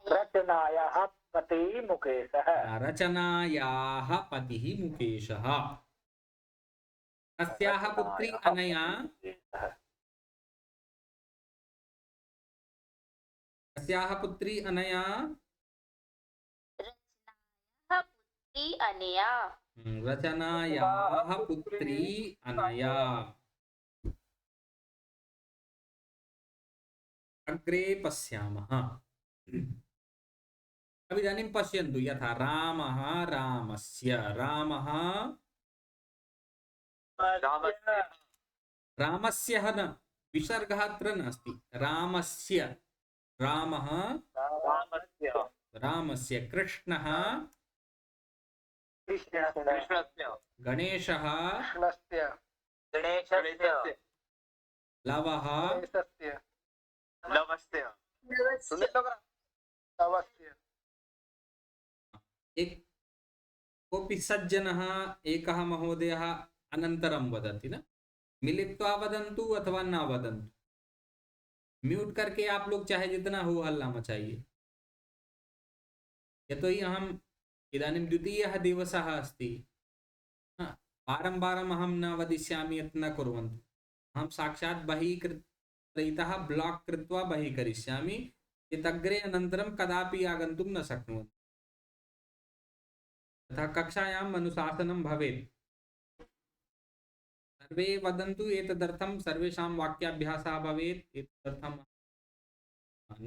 रचनायाः पतिः मुकेशः। रचनायाः पतिः मुकेशः। कस्याः पुत्री अनया? कस्याः पुत्री अनया? पुत्री अनया। रचनायाः पुत्री अनया। अग्रे पश्यामः। अब इदानीं पश्यन्तु यथा रामः रामस्य रामः रामस्य न विसर्गः अत्र नास्ति रामस्य रामः रामस्य कृष्णः गणेशः लवः एक कोऽपि सज्जनः एकः महोदयः अनन्तरं वदति न मिलित्वा वदन्तु अथवा न वदन्तु म्यूट करके आप लोग चाहे जितना हो हल्ला मचाइए यतोहि अहम् इदानीं द्वितीयः दिवसः अस्ति वारं वारम् अहं न वदिष्यामि यत् न कुर्वन्तु अहं साक्षात् बहिः ब्लाक् कृत्वा बहिः करिष्यामि यत् अग्रे अनन्तरं कदापि आगन्तुं न शक्नुवन्ति तथा कक्षायाम् अनुशासनं भवेत् सर्वे वदन्तु एतदर्थं सर्वेषां वाक्याभ्यासः भवेत् एतदर्थं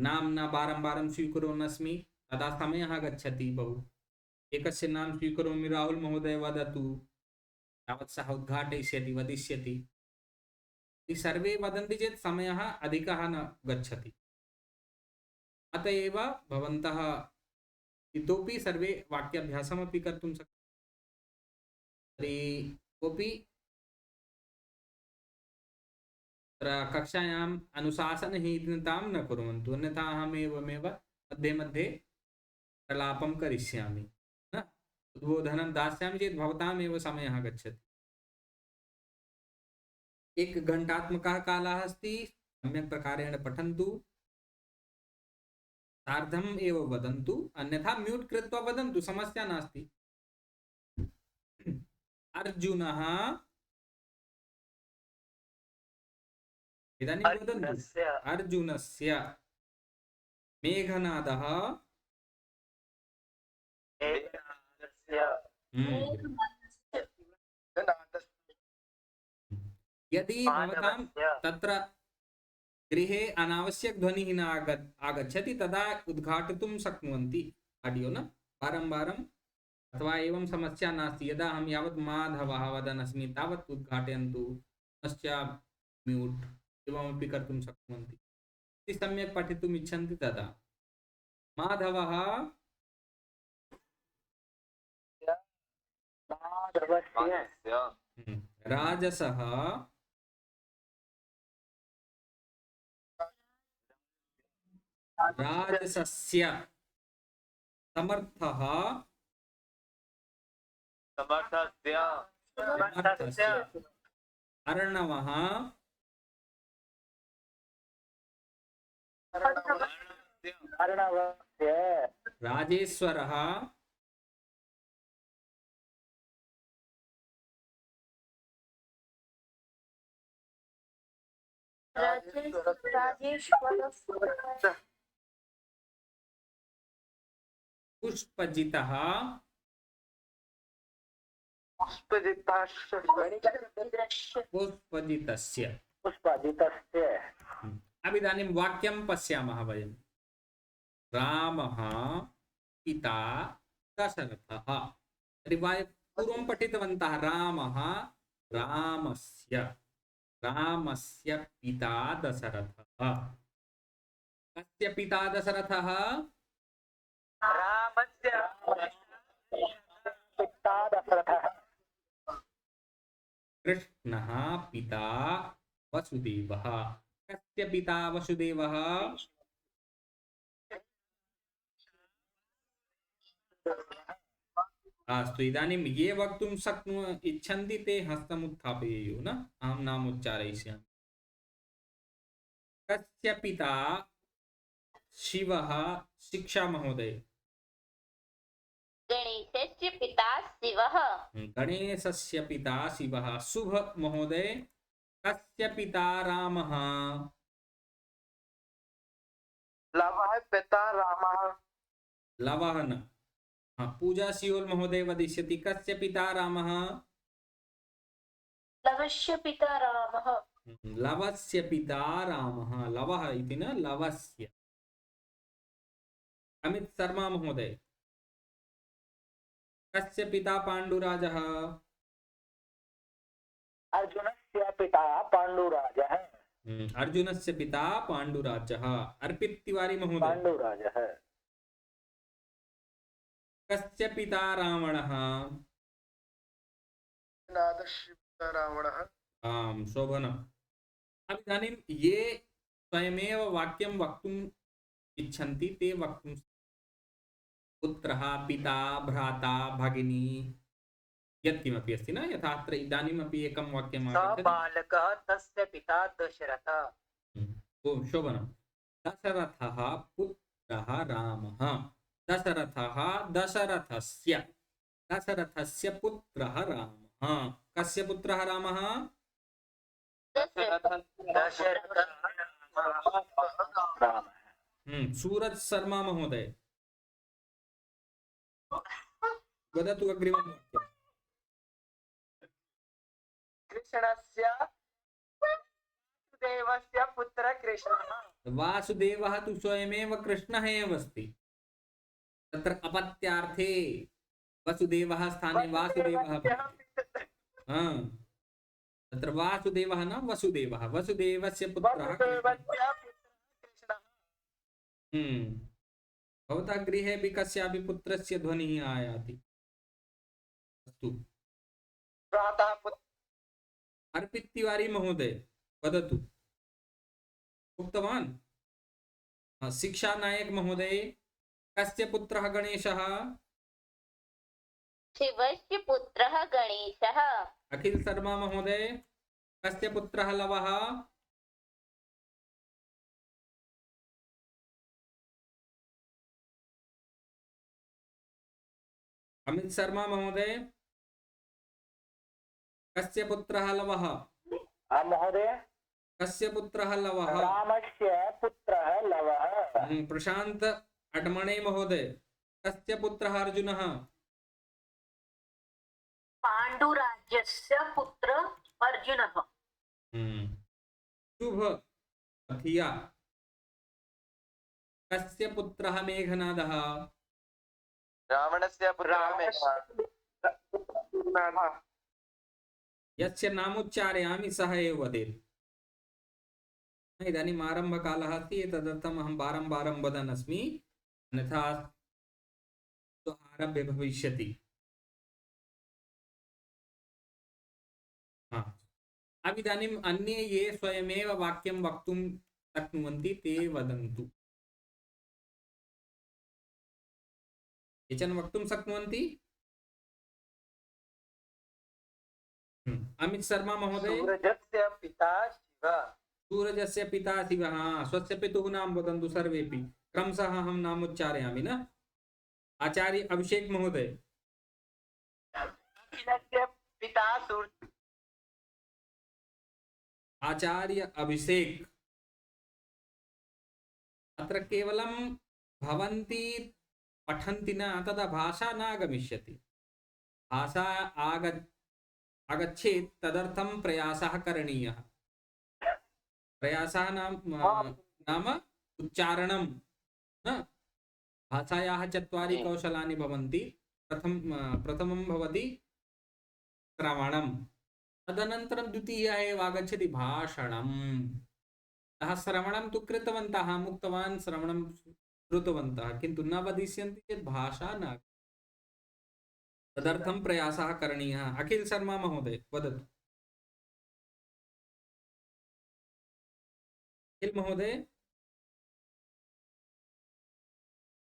नाम्ना वारं वारं स्वीकुर्वन् अस्मि तदा समयः गच्छति बहु एकस्य नाम स्वीकरोमि राहुल महोदय वदतु तावत् सः उद्घाटयिष्यति वदिष्यति सर्वे वदन्ति चेत् समयः अधिकः न गच्छति अत एव भवन्तः इतोपि सर्वे वाक्याभ्यासमपि कर्तुं शक्नुवन्ति तर्हि कोऽपि कक्षायाम् अनुशासनहीनतां न कुर्वन्तु अन्यथा अहमेवमेव मध्ये मध्ये प्रलापं करिष्यामि न उद्बोधनं दास्यामि चेत् भवतामेव समयः गच्छति 1 घण्टात्मकः कालः अस्ति सम्यक् प्रकारेण पठन्तु सार्धम् एव वदन्तु अन्यथा म्यूट् कृत्वा वदन्तु समस्या नास्ति अर्जुनः इदानीं वदन्तु अर्जुनस्य मेघनादः यदि भवतां तत्र गृहे अनावश्यक ध्वनिः न आगच्छति तदा उद्घाटितुं शक्नुवन्ति आडियो न वारं वारम् अथवा एवं समस्या नास्ति यदा अहं यावत् माधवः वदन् अस्मि तावत् उद्घाटयन्तु पुनश्च म्यूट् एवमपि कर्तुं शक्नुवन्ति यदि सम्यक् पठितुम् इच्छन्ति तदा माधवः राजसः राजसस्य समर्थः अर्णवः राजेश्वरः पुष्पजितः पुष्पजितस्य अब इदानीं वाक्यं पश्यामः वयं रामः पिता दशरथः तर्हि पूर्वं पठितवन्तः रामः रामस्य पिता दशरथः कस्य पिता दशरथः कृष्णः पिता वसुदेवः कस्य पिता वसुदेवः अस्तु इदानीं ये वक्तुं इच्छन्ति ते हस्तमुत्थापयेयुः न अहं नाम उच्चारयिष्यामि कस्य पिता शिवः शिक्षा महोदय गणेशस्य पिता शिवः गणेशस्य पिता शिवः शुभ महोदय कस्य पिता रामः लवः पिता रामः लवः न पूजा सियोल महोदय वदिष्यति कस्य पिता रामः लवस्य पिता रामः लवस्य पिता रामः लवः इति न लवस्य अमित शर्मा महोदय, कस्य पिता पांडुराजः? अर्जुनस्य पिता पाण्डुराजः। अर्जुनस्य पिता पांडुराजः। अर्पित तिवारी महोदय, पाण्डुराजः। कस्य पिता रावणः? नादस्य पिता रावणः। आम्, शोभनम्। अब इदानीं ये स्वयमेव वाक्यं वक्तुम् इच्छन्ति ते वक्तुं, पुत्रः, पिता, भ्राता, भगिनी, यत्किमपि अस्ति न, यथा अत्र इदानीमपि एकं वाक्यम् स आगच्छति। बालकः तस्य पिता दशरथः। ओम, शोभनम्। दशरथः पुत्रः रामः। दशरथः दशरथस्य पुत्रः रामः। कस्य पुत्रः रामः? सूरज शर्मा महोदय, वदतु अग्रिमं वाक्यम्। कृष्णस्य वासुदेवस्य पुत्रः कृष्णः। वासुदेवः तु स्वयमेव कृष्णः एव अस्ति। तत्र अपत्यार्थे वसुदेवः स्थाने वासुदेवः भवति। तत्र वासुदेवः न वसुदेवः, वसुदेवस्य पुत्रः कृष्णः। भवतः गृहे अपि कस्यापि पुत्रस्य ध्वनिः आयाति। अस्तु, अर्पित तिवारी महोदय, वदतु। उक्तवान्। शिक्षा नायक महोदय, कस्य पुत्रः गणेशः? शिवस्य पुत्रः गणेशः। अखिल शर्मा महोदय, कस्य पुत्रः लवः? अमित शर्मा महोदय, कस्य पुत्रः लवः? महोदय, कस्य पुत्रः लवः? रामस्य पुत्रः लवः। प्रशांत अटमणे महोदय, कस्य पुत्रः अर्जुनः? पाण्डुराजस्य पुत्र अर्जुनः। शुभ अथिया, कस्य पुत्रः मेघनादः? रावणस्य पुत्रः मेघनादः। यस्य नामोच्चारयामि सः एव वदेत्। इदानीम् आरम्भकालः अस्ति, तदर्थम् अहं वारं वारं वदन् अस्मि, अन्यथा आरभ्य भविष्यति। अब इदानीम् अन्ये ये स्वयमेव वाक्यं वक्तुं शक्नुवन्ति ते वदन्तु। केचन वक्तुं शक्नुवन्ति? अमित शर्मा महोदय, सूरजस्य पिता शिवः। सूरजस्य पिता शिवः। स्वस्य पितुः नाम वदन्तु सर्वेपि, क्रमशः अहं नामोच्चारयामि न। आचार्य अभिषेक महोदय, अखिलस्य पिता सूर्य। आचार्य अभिषेक, अत्र केवलं भवन्ति पठन्ति न, तदा भाषा न आगमिष्यति। भाषा आगच्छेत् तदर्थं प्रयासः करणीयः। प्रयासः नाम उच्चारणं न। भाषायाः चत्वारि कौशलानि भवन्ति। प्रथमं भवति श्रवणं, तदनन्तरं द्वितीयः एव आगच्छति भाषणम्। अतः श्रवणं तु कृतवन्तः, मुक्तवान्, श्रवणं श्रुतवन्तः, किन्तु न वदिष्यन्ति चेत् भाषा न। तदर्थं प्रयासः करणीयः। अखिल शर्मा महोदय, वदतु। अखिल महोदय,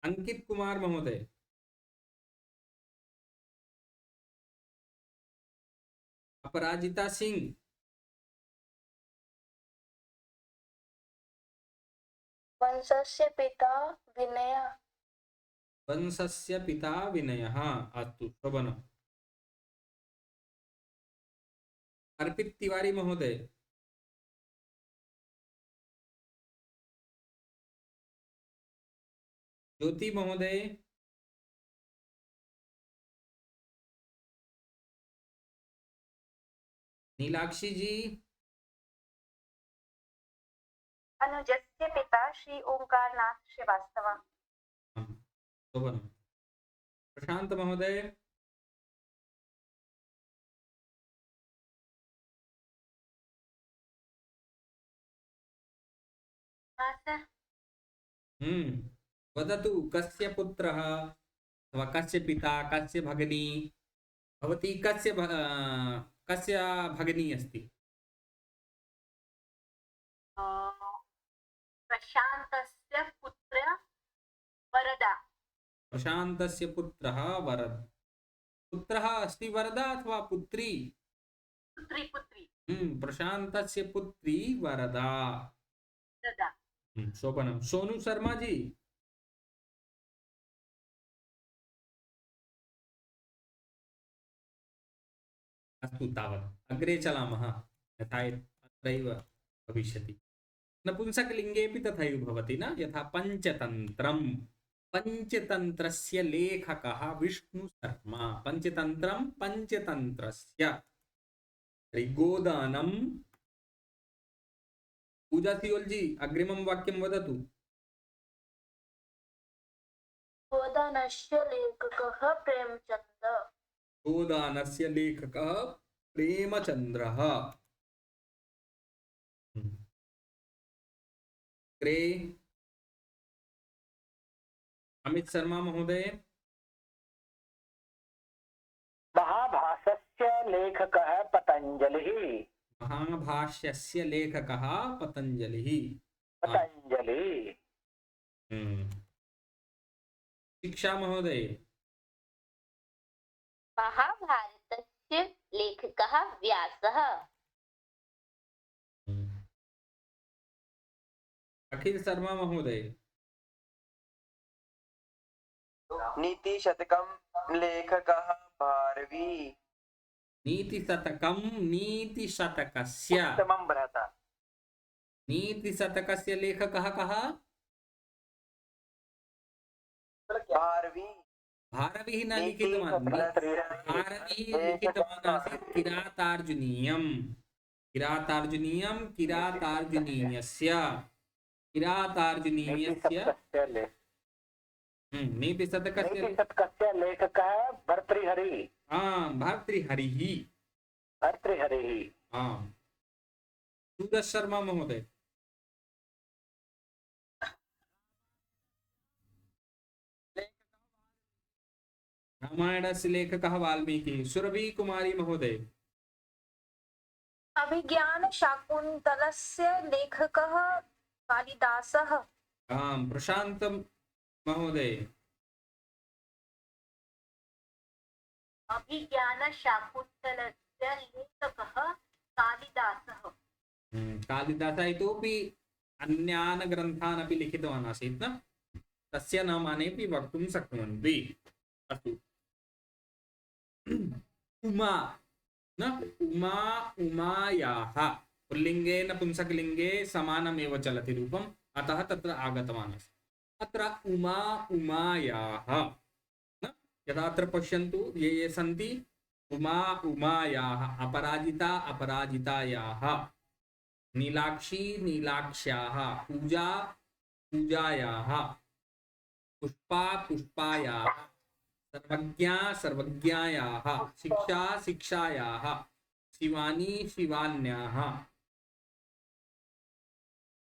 अंकित कुमार महोदय, अपराजिता सिंह, वंशस्य पिता विनय। वंशस्य पिता विनयः। अस्तु, शोभनम्। अर्पित तिवारी महोदय, ज्योति महोदय, नीलाक्षी जी, अनुजस्य पिता श्री ओंकारनाथ श्रीवास्तव। शोभनम। प्रशांत महोदय। वदतु कस्य पुत्रः अथवा कस्य पिता कस्य भगिनी भवती कस्य भगिनी अस्ति? प्रशान्तस्य पुत्र वरदा। प्रशान्तस्य पुत्रः पुत्रः अस्ति वरदा अथवा पुत्री? पुत्री पुत्री प्रशान्तस्य पुत्री वरदा। वरदा। शोभनम। सोनू शर्मा जी। अस्तु तावत् अग्रे चलामः यथा अत्रैव भविष्यति। नपुंसकलिङ्गेऽपि तथैव भवति न, यथा पंचतन्त्रम्। पंचतन्त्रस्य लेखकः विष्णुशर्मा। पंचतन्त्रं पंचतन्त्रस्य। गोदानं। पूजा सियोल जी अग्रिमं वाक्यं वदतु। गोदानस्य लेखकः प्रेमचन्द्र। गोदानस्य लेखकः प्रेमचन्द्रः। अग्रे अमित शर्मा महोदय। महाभाष्यस्य लेखकः पतञ्जलिः। महाभाष्यस्य लेखकः पतञ्जलिः। पतञ्जलिः। शिक्षा महोदय। महाभारतस्य लेखकः व्यासः। अखिल शर्मा महोदय। नीतिशतकं लेखकः भारवी। नीतिशतकं नीतिशतकस्य। उत्तमं भ्राता। नीतिशतकस्य लेखकः कः? भारवी। भारवीः न लिखितवान्। भारवीः लिखितवान् आसीत् किरातार्जुनीयम्। किरातार्जुनीयं किरातार्जुनीयस्य। किरातार्जुनीयस्य नीतिशतकस्य लेखकः भर्तृहरिः। भर्तृहरिः। भर्तृहरिः। सूरज शर्मा महोदय। रामायणस्य लेखकः वाल्मीकि। सुरभि कुमारी महोदय। अभिज्ञानशाकुन्तलस्य लेखकः कालिदासः। प्रशांत महोदय। अभिज्ञानशाकुन्तलस्य लेखकः कालिदासः। कालिदासः इतोपि अन्यान् ग्रन्थान् अपि लिखितवान् आसीत् न, तस्य नामानि वक्तुं शक्नुवन्ति। अस्तु। उमा न, उमा उमायाः पुल्लिङ्गे नपुंसकलिङ्गे समानमेव चलति रूपम्, अतः तत्र आगतवान् अस्ति। अत्र उमा उमायाः न, यदा अत्र पश्यन्तु ये सन्ति उमा उमायाः, अपराजिता अपराजितायाः, नीलाक्षी नीलाक्ष्याः, पूजा पूजायाः, पुष्पा पुष्पायाः, सर्वज्ञा सर्वज्ञायाः, शिक्षा शिक्षायाः, शिवानी शिवान्याः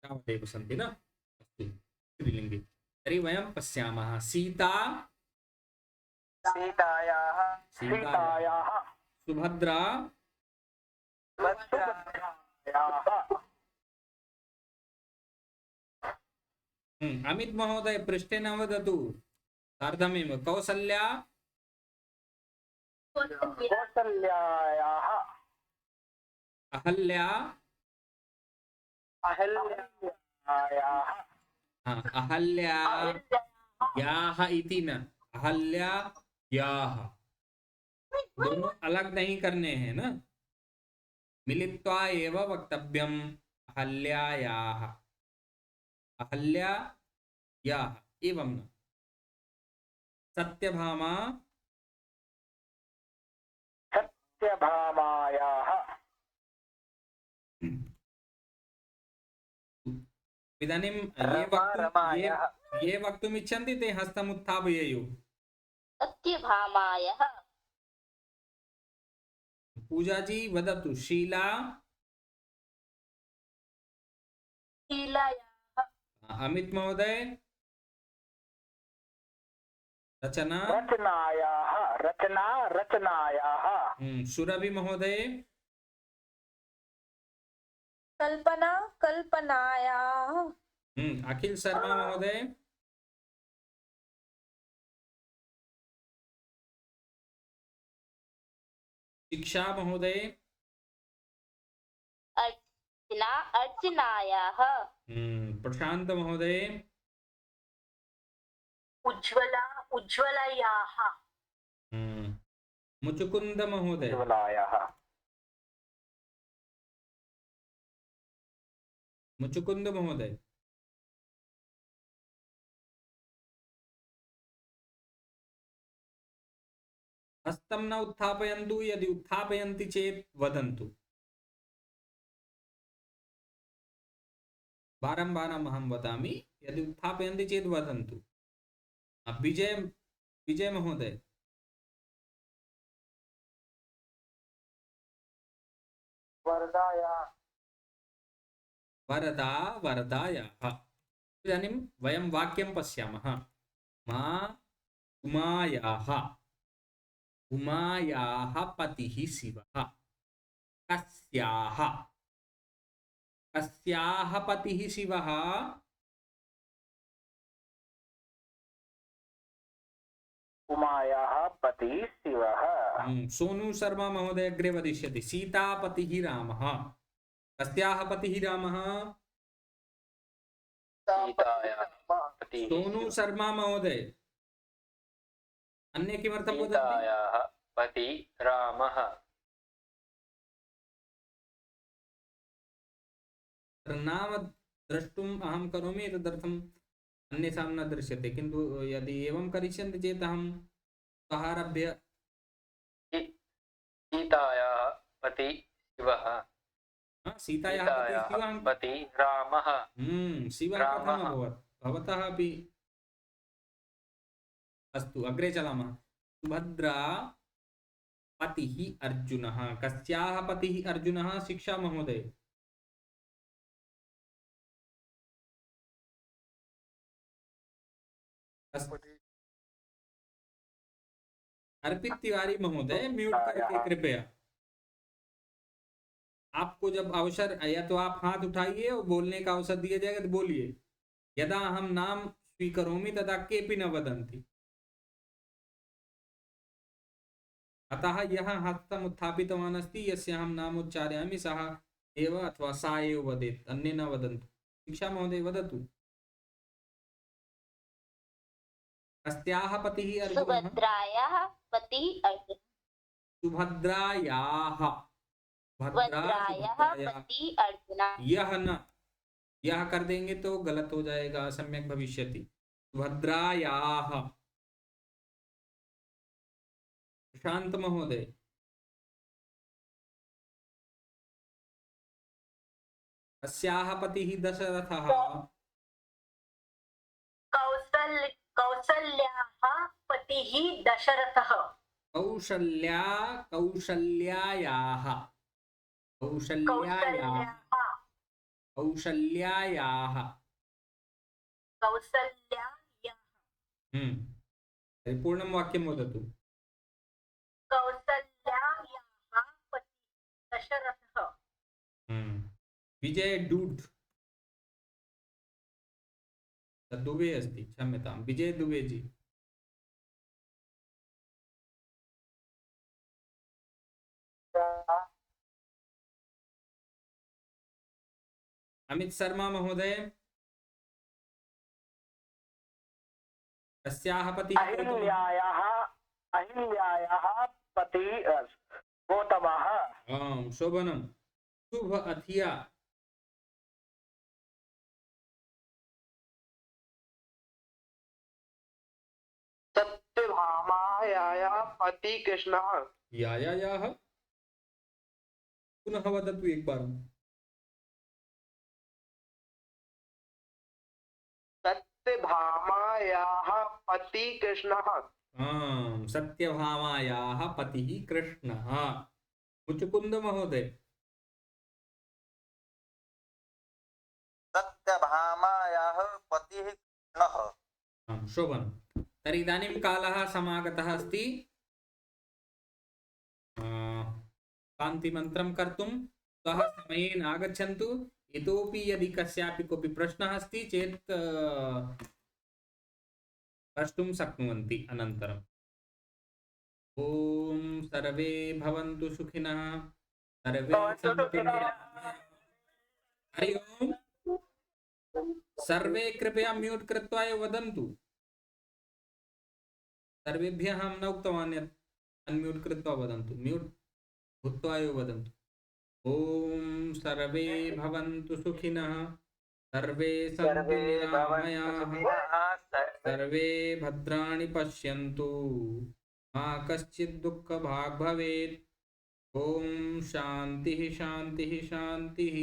तावदेव सन्ति न। अस्तु स्त्रीलिङ्गे। तर्हि वयं पश्यामः सीता सीतायाः सीतायाः सुभद्रा अमित महोदय पृष्ठे न वदतु, सार्धमेव। कौसल्या कौसल्यायाः अहल्या अहल्यायाः अहल्यायाः इति न, अहल्यायाः। दोनों अलग नहीं करने हैं ना, मिलित्वा एव वक्तव्यम्। अहल्यायाः अहल्यायाः एवं न। सत्यभामा सत्यभामायाः इदानीं रमायाः ये वक्तुमिच्छन्ति ते हस्तमुत्थापयेयुः। सत्यभामायाः पूजाजी वदतु। शीला, शीलायाः अमित महोदय, रचना, रचनायाः रचनायाः सुरभि महोदय, कल्पनायाः अखिल शर्मा महोदय, शिक्षा महोदय, अर्चनायाः प्रशांत महोदय, उज्ज्वलायाः मुचुकुंद महोदय, उज्ज्वलायाः मुचुकुंद महोदय, हस्तं न उत्थापयन्तु, यदि उत्थापयन्ति चेत् वदन्तु। वारं वारम् अहं वदामि, यदि उत्थापयन्ति चेत् वदन्तु। विजय महोदय, वरदायाः। इदानीं वयं वाक्यं पश्यामः। मा उमायाः पतिः शिवः। कस्याः पतिः शिवः? उमायाः पतिः शिवः। सोनू शर्मा महोदय अग्रे वदिष्यति। सीतापतिः रामः। कस्याः पतिः रामः? सीतायाः पतिः सोनू शर्मा महोदय, अन्ये किमर्थं वदन्ति? सीतायाः पति रामः। नाम द्रष्टुम् अहं करोमि, तदर्थम् अन्येषां न दृश्यते, किन्तु यदि एवं करिष्यन्ति चेत् अहं कः आरभ्य? सीतायाः पति शिवः। सीतायाः पति रामः। शिवः कथम् अभवत्? भवतः अपि अस्तु, अग्रे चलामः। सुभद्रा पतिः अर्जुनः। कस्याः पतिः अर्जुनः? शिक्षा महोदय। अर्पित तिवारी महोदय, म्यूट करके कृपया। आपको जब अवसर, या तो आप हाथ उठाइए और बोलने का अवसर दिया जाएगा तो बोलिए। यदा अहं नाम स्वीकरोमि तदा केऽपि न वदन्ति। अतः यः हस्तम् उत्थापितवान् अस्ति, यस्य अहं नाम उच्चारयामि सः एव अथवा सा एव वदेत्, अन्ये न वदन्तु। शिक्षा महोदय वदतु। कस्याः पतिः अर्जुनः? सुभद्रायाः पतिः अर्जुनः। सुभद्रायाः। सुभद्रायाः पतिः अर्जुनः। यह न, यह कर देंगे तो गलत हो जाएगा, सम्यक भविष्यति। सुभद्रायाः। प्रशांत महोदय। कस्याः पतिः दशरथः? कौसल्याः पतिः दशरथः। कौशल्यायाः। कौशल्यायाः। पूर्णं वाक्यं वदतु। कौसल्यायाः पतिः दशरथः। विजय डूड दुबे अस्ति, क्षम्यतां, विजय दुबे जी। अमित शर्मा महोदय। कस्याः पतिः? अहिल्यायाः पतिः गौतमः। शोभनं। शुभ अधिया। सत्यभामायाः पति कृष्णः। यायायाः पुनः वदतु एकवारम्। सत्यभामायाः पति कृष्णः सत्यभामायाः पतिः कृष्णः। मुचुकुंद महोदय। सत्यभामायाः पतिः कृष्णः। शोभन। तर्हि इदानीं कालः समागतः अस्ति कान्तिमन्त्रं कर्तुं। सः समयेन आगच्छन्तु। इतोपि यदि कस्यापि कोऽपि प्रश्नः अस्ति चेत् प्रष्टुं शक्नुवन्ति अनन्तरम्। ॐ सर्वे भवन्तु सुखिनः, सर्वे सन्तु निरामयाः। हरि ओम्। सर्वे कृपया म्यूट् कृत्वा एव वदन्तु। सर्वेभ्यः अहं न उक्तवान् यत् अन्म्यूट् कृत्वा वदन्तु, म्यूट् भूत्वा एव वदन्तु। ॐ सर्वे भवन्तु सुखिनः, सर्वे सन्तु निरामयाः, सर्वे भद्राणि पश्यन्तु, मा कश्चित् दुःखभाग् भवेत्। ॐ शान्तिः शान्तिः शान्तिः।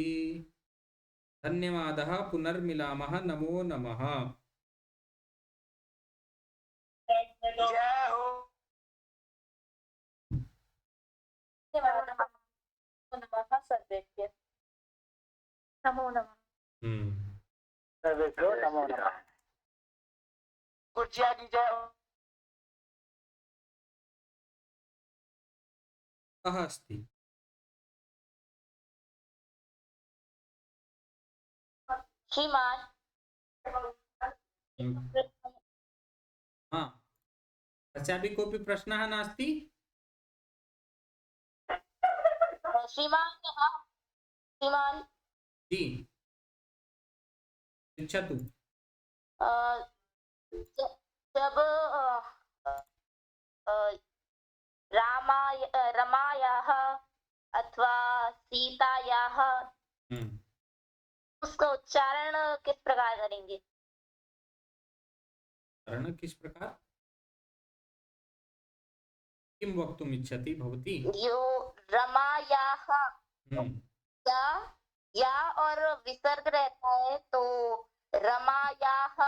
धन्यवादः। पुनर्मिलामः। नमो नमः। जय हो। धन्यवादः। नमः सर्वेभ्यः। नमो नमः। सर्वेभ्यो नमो नमः। कुर्जिया की जय हो। कः अस्ति? श्रीमान हाँ, कस्यापि कोऽपि प्रश्नः नास्ति? श्रीमान जी, पृच्छतु। जब रमायाः अथवा सीतायाः उसका उच्चारण किस प्रकार करेंगे? उच्चारण किस प्रकार? किं वक्तुम् इच्छति भवती? यो रमायाः या और विसर्ग रहता है तो रमायाः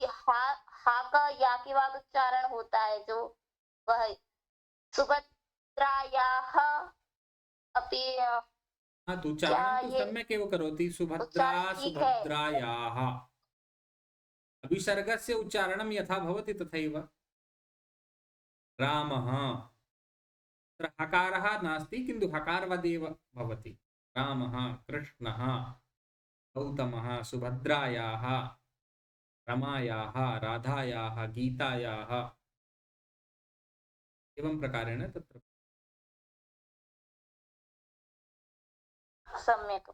हा का या के बाद उच्चारण होता है जो वह सुभद्रायाः अपि तो उच्चारण तो सम्यक् एव करोति। सुभद्रा सुभद्रायाः विसर्गस्य उच्चारणं यथा भवति तथैव। रामः तत्र हकारः नास्ति किन्तु हकारवदेव भवति। रामः, कृष्णः, गौतमः, सुभद्रायाः, रमायाः, राधायाः, गीतायाः एवं प्रकारेण तत्र सम्यक्।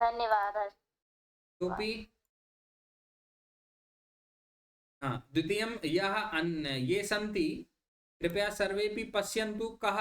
धन्यवादः। इतोपि द्वितीयं यः ये सन्ति कृपया सर्वेपि पश्यन्तु कः